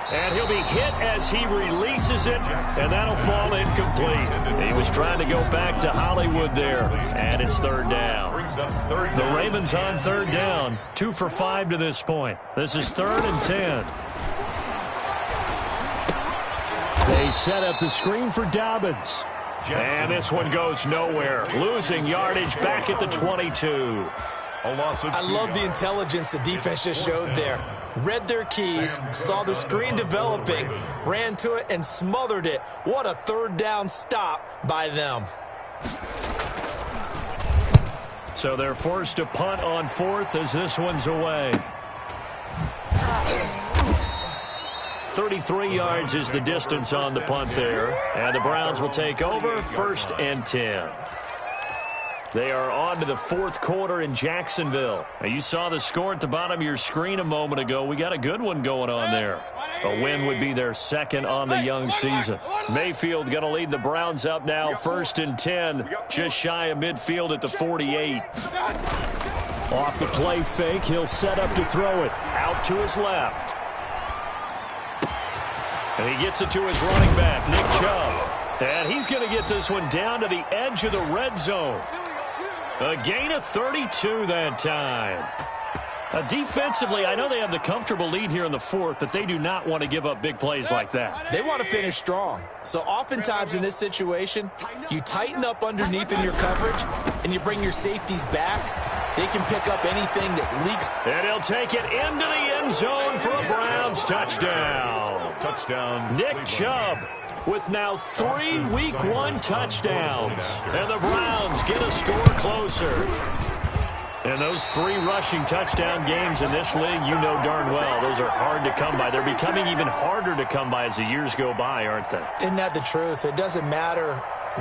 And he'll be hit as he releases it, and that'll fall incomplete. He was trying to go back to Hollywood there, and it's 3rd down. The Ravens on 3rd down, 2 for 5 to this point. This is 3rd and 10. They set up the screen for Dobbins. And this one goes nowhere. Losing yardage back at the 22. I love the intelligence the defense just showed there. Read their keys, saw the screen developing, ran to it, and smothered it. What a 3rd down stop by them. So they're forced to punt on 4th as this one's away. 33 yards is the distance on the punt there. And the Browns will take over 1st and 10. They are on to the 4th quarter in Jacksonville. Now, you saw the score at the bottom of your screen a moment ago. We got a good one going on there. A win would be their 2nd on the young season. Mayfield going to lead the Browns up now, 1st and 10, just shy of midfield at the 48. Off the play fake, he'll set up to throw it. Out to his left. And he gets it to his running back, Nick Chubb. And he's going to get this one down to the edge of the red zone. A gain of 32 that time. Defensively, I know they have the comfortable lead here in the 4th, but they do not want to give up big plays like that. They want to finish strong. So oftentimes in this situation, you tighten up underneath in your coverage, and you bring your safeties back. They can pick up anything that leaks. And he'll take it into the end zone for a Browns touchdown. Touchdown. Nick Chubb with now 3 Week 1 touchdowns. And the Browns get a score closer. And those 3 rushing touchdown games in this league, you know darn well, those are hard to come by. They're becoming even harder to come by as the years go by, aren't they? Isn't that the truth? It doesn't matter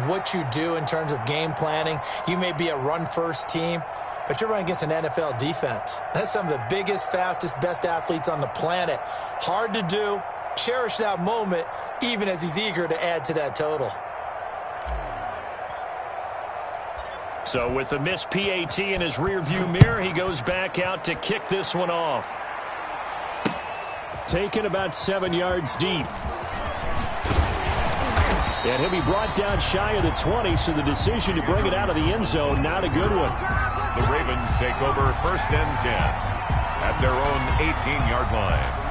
what you do in terms of game planning. You may be a run-first team, but you're running against an NFL defense. That's some of the biggest, fastest, best athletes on the planet. Hard to do. Cherish that moment, even as he's eager to add to that total. So with the missed PAT in his rearview mirror, he goes back out to kick this one off. Taken about 7 yards deep. And he'll be brought down shy of the 20, so the decision to bring it out of the end zone, not a good one. The Ravens take over 1st and 10 at their own 18-yard line.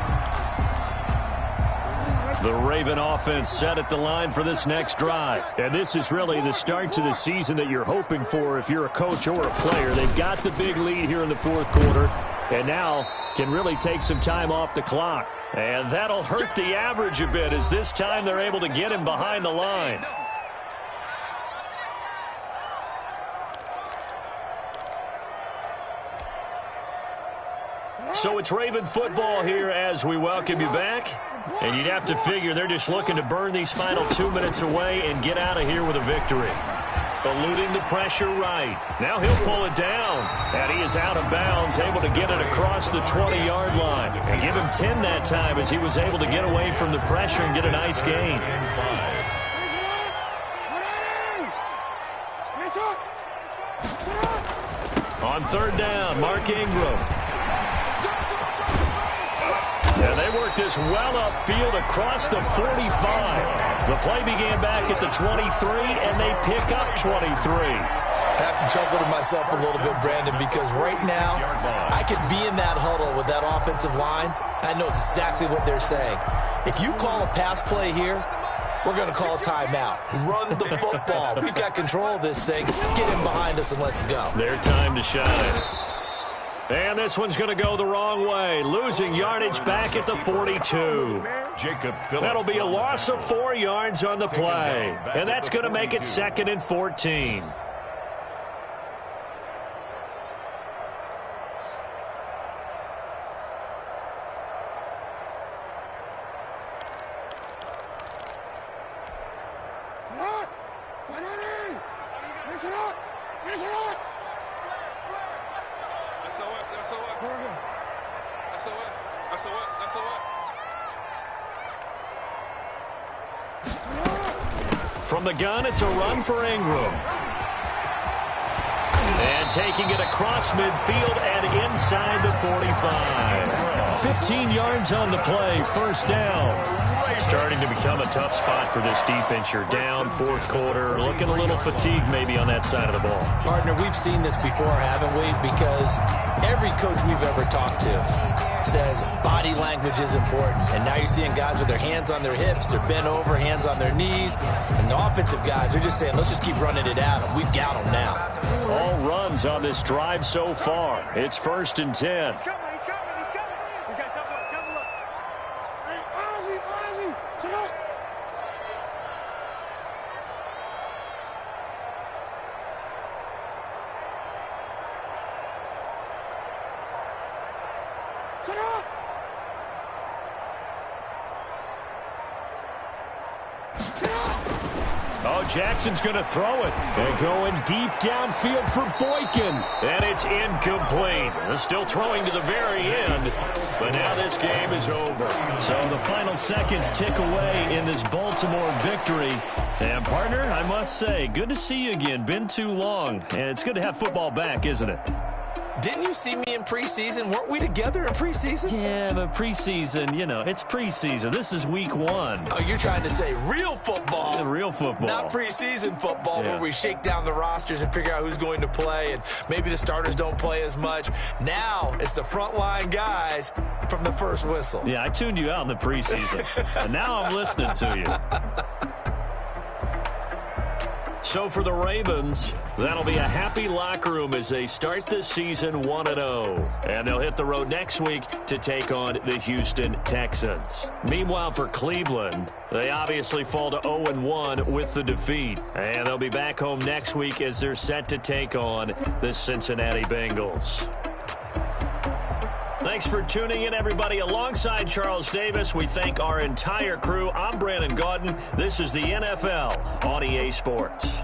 The Raven offense set at the line for this next drive. And this is really the start to the season that you're hoping for if you're a coach or a player. They've got the big lead here in the 4th quarter, and now can really take some time off the clock. And that'll hurt the average a bit as this time they're able to get him behind the line. So it's Raven football here as we welcome you back. And you'd have to figure they're just looking to burn these final 2 minutes away and get out of here with a victory. Eluding the pressure right. Now he'll pull it down. And he is out of bounds, able to get it across the 20-yard line. And give him 10 that time as he was able to get away from the pressure and get a nice gain. On 3rd down, Mark Ingram. And they work this well upfield across the 45. The play began back at the 23, and they pick up 23. I have to chuckle to myself a little bit, Brandon, because right now I could be in that huddle with that offensive line. I know exactly what they're saying. If you call a pass play here, we're going to call a timeout. Run the football. We've got control of this thing. Get in behind us and let's go. Their time to shine. And this one's going to go the wrong way. Losing yardage back at the 42. That'll be a loss of 4 yards on the play. And that's going to make it 2nd and 14. From the gun, it's a run for Ingram. And taking it across midfield and inside the 45. 15 yards on the play, first down. Starting to become a tough spot for this defense. You're down, 4th quarter, looking a little fatigued maybe on that side of the ball. Partner, we've seen this before, haven't we? Because every coach we've ever talked to says body language is important. And now you're seeing guys with their hands on their hips, they're bent over, hands on their knees. And the offensive guys are just saying, let's just keep running it at them. We've got them now. All runs on this drive so far. It's 1st and 10. Jackson's going to throw it. And going deep downfield for Boykin. And it's incomplete. Still throwing to the very end. But now this game is over. So the final seconds tick away in this Baltimore victory. And, partner, I must say, good to see you again. Been too long. And it's good to have football back, isn't it? Didn't you see me in preseason? Weren't we together in preseason? Yeah, but preseason, you know, it's preseason. This is week 1. Oh, you're trying to say real football. Yeah, real football. Not preseason football where we shake down the rosters and figure out who's going to play, and maybe the starters don't play as much. Now it's the frontline guys from the first whistle. Yeah, I tuned you out in the preseason, and now I'm listening to you. So for the Ravens, that'll be a happy locker room as they start this season 1-0. And they'll hit the road next week to take on the Houston Texans. Meanwhile, for Cleveland, they obviously fall to 0-1 with the defeat. And they'll be back home next week as they're set to take on the Cincinnati Bengals. Thanks for tuning in, everybody. Alongside Charles Davis, we thank our entire crew. I'm Brandon Gaudin. This is the NFL on EA Sports.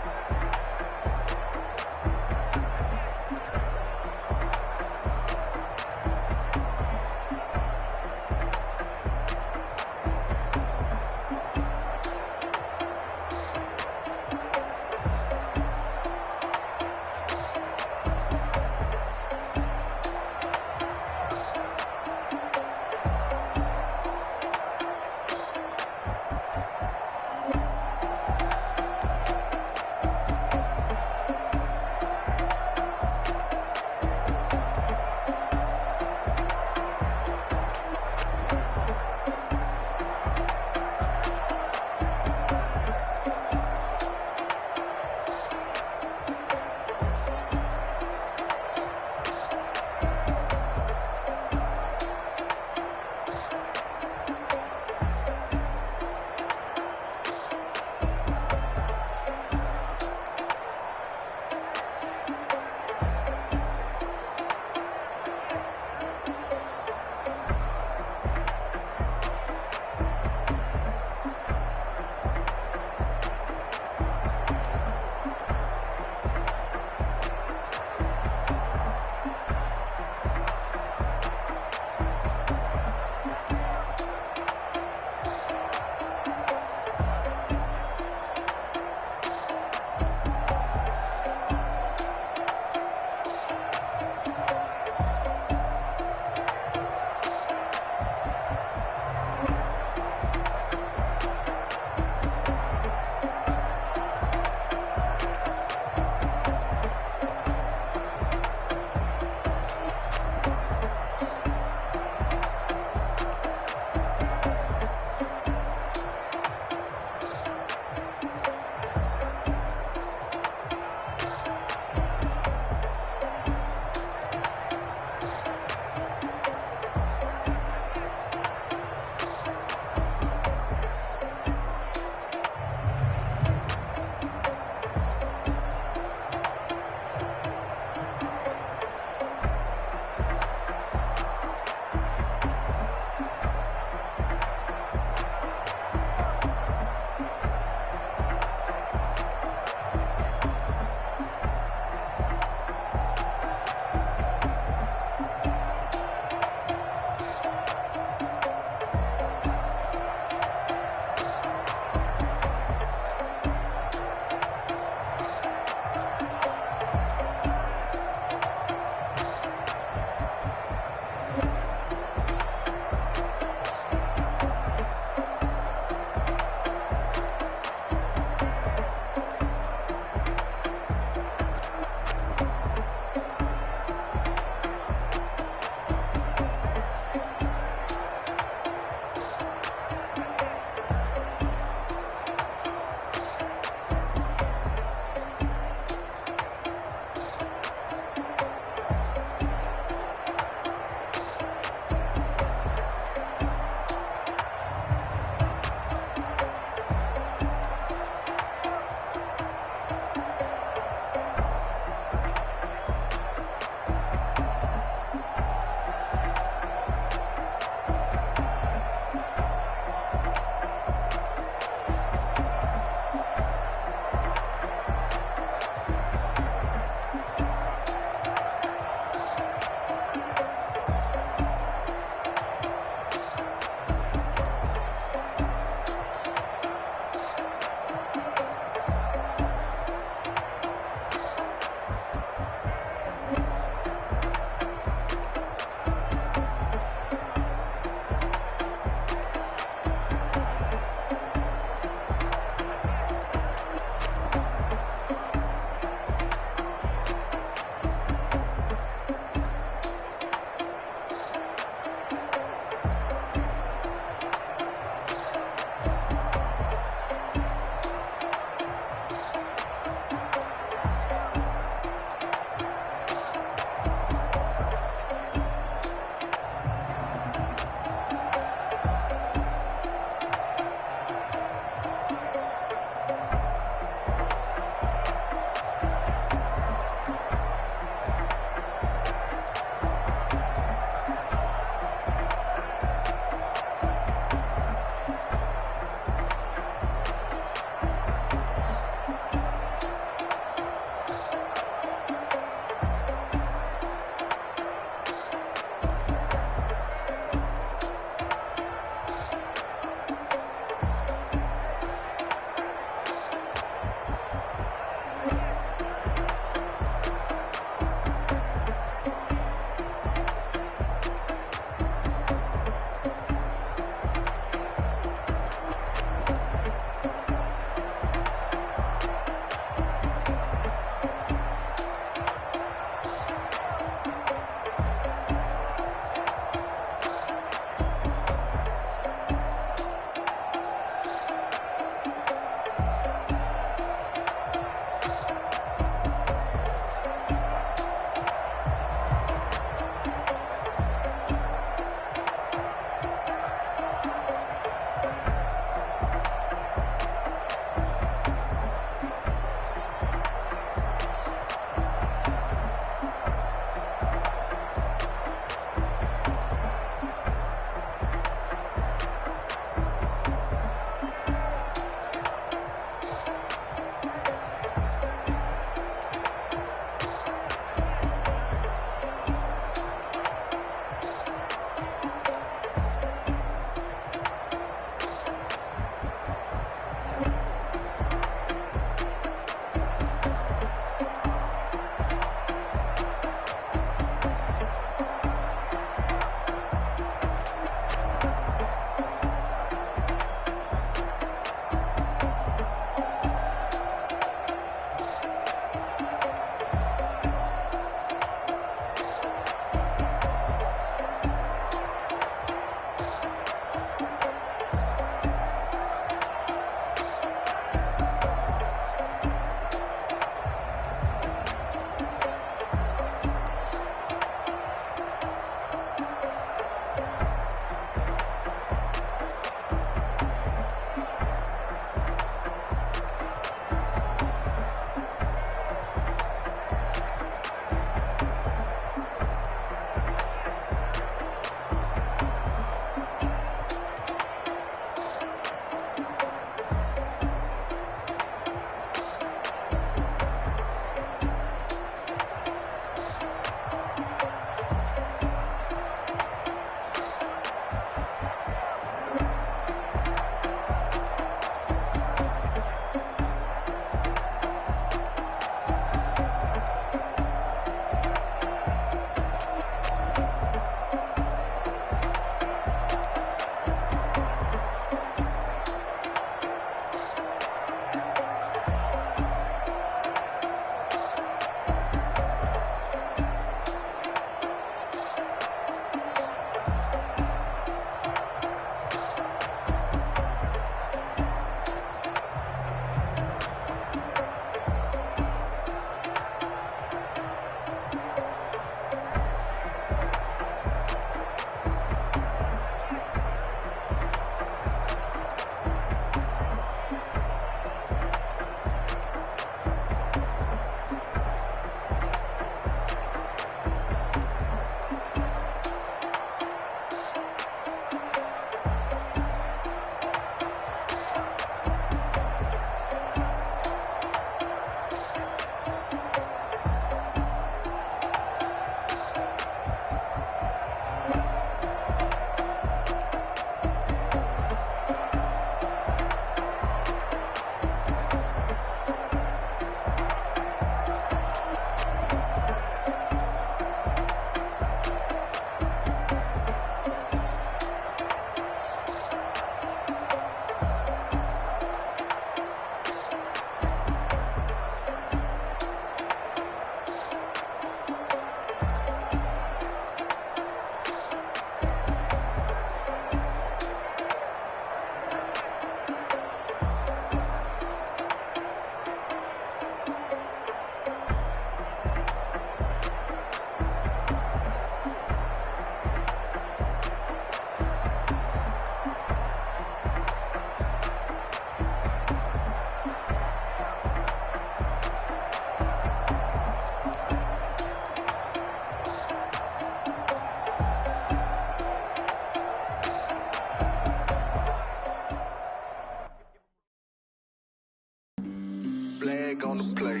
flag on the play.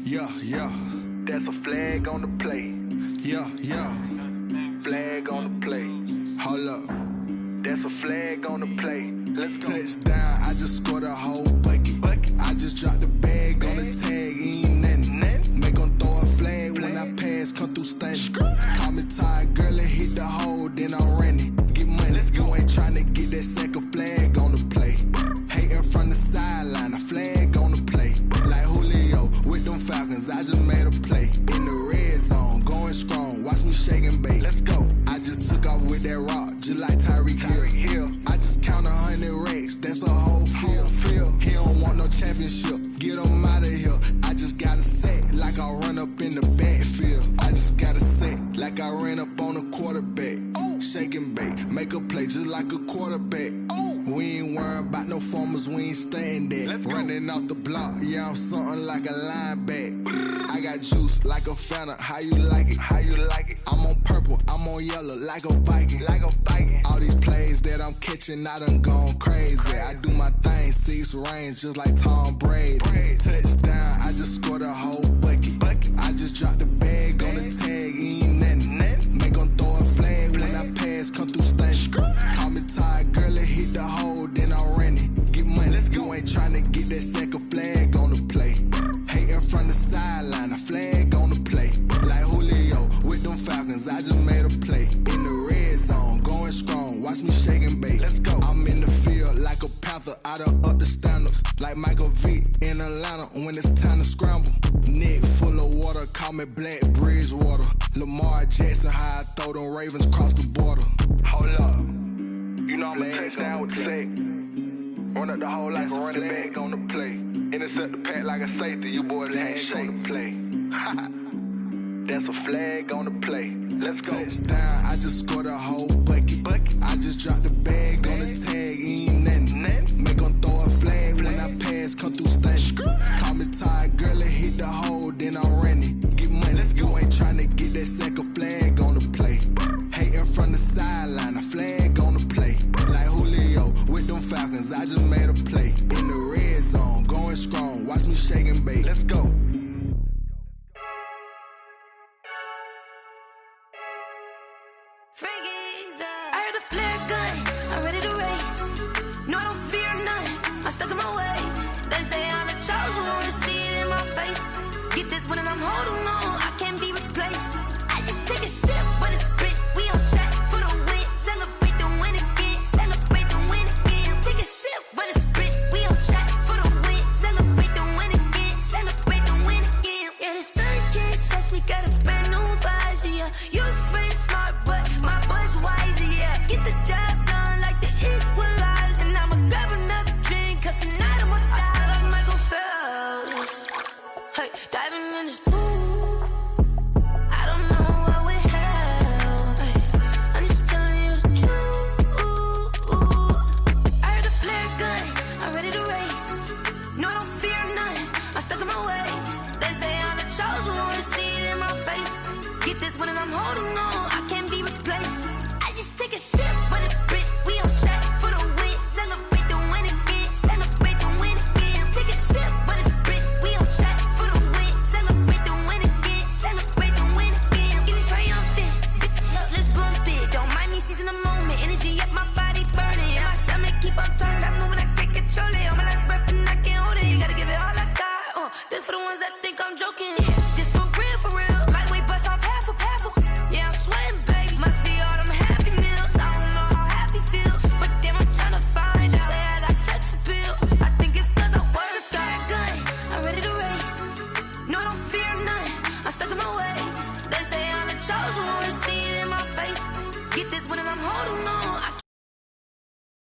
Yeah, yeah. That's a flag on the play. Yeah, yeah. Flag on the play. Hold up. That's a flag on the play. Let's go. Touchdown, I just scored a whole bucket. I just dropped the bag on the tag, ain't nothing. Make 'em throw a flag when I pass, come through stunning. Call me tired, girl, and hit the hole, then I'm running. Get money, you ain't tryna get that second flag on the play. Hating from the sideline, a flag on the play. Like Julio with them Falcons, I just made a play. In the red zone, going strong, watch me shake and bake. Let's go. I just took off with that rock, just like Tyreek Hill. I just count 100 racks, that's a whole field. He don't want no championship, get him out of here. I just got a set, like I run up in the backfield. I just got a set, like I ran up on a quarterback. Shake and bake, make a play just like a quarterback. We ain't worrying about no formers, we ain't staying there. Running off the block, yeah, I'm something like a linebacker. I got juice like a Fanta, how you like it? How you like it? I'm on purple, I'm on yellow, like a Viking. Like a Viking. All these plays that I'm catching, I done gone crazy. I do my thing, 6 range, just like Tom Brady. Touchdown, I just scored a whole bucket. I just dropped the bag on the tag, ain't nothing. Make 'em throw a flag when I pass, come through stunning. Call me tired, girl, and hit the hole, then I'm running. Get money, you ain't tryna get that second flag on the play. Hating from the sideline, a flag on the play. Like Julio with them Falcons, I just made a play. In the red zone, going strong, watch me shake and bake. Let's go. I'm in the field like a panther, I done up the standards. Like Michael Vick in Atlanta when it's time to scramble. Neck full of water, call me Black Bridgewater. Lamar Jackson, how I throw them Ravens across the border. Hold up. You know I'm a touchdown with the sack. Run up the hole like a running back on the play. Intercept the pack like a safety, you boys ain't shake the play. That's a flag on the play. Let's go. Touchdown, I just scored a whole bucket. I just dropped the bag on the tag, ain't nothing. Make 'em throw a flag when I pass, come through stunning. Call me tired, girl, and hit the hole, then I'm running. Get money, you ain't tryna get that second flag on the play. Hating from the sideline, a flag on the play. Like Julio with them Falcons, I just made a play. In the red zone, going strong, watch me shake and bake. Let's go. I heard a flare gun, I'm ready to race. No, I don't fear none, I'm stuck in my ways. They say I'm the chosen one, to see it in my face. Get this one and I'm holding on, I can't be replaced. I just take a sip.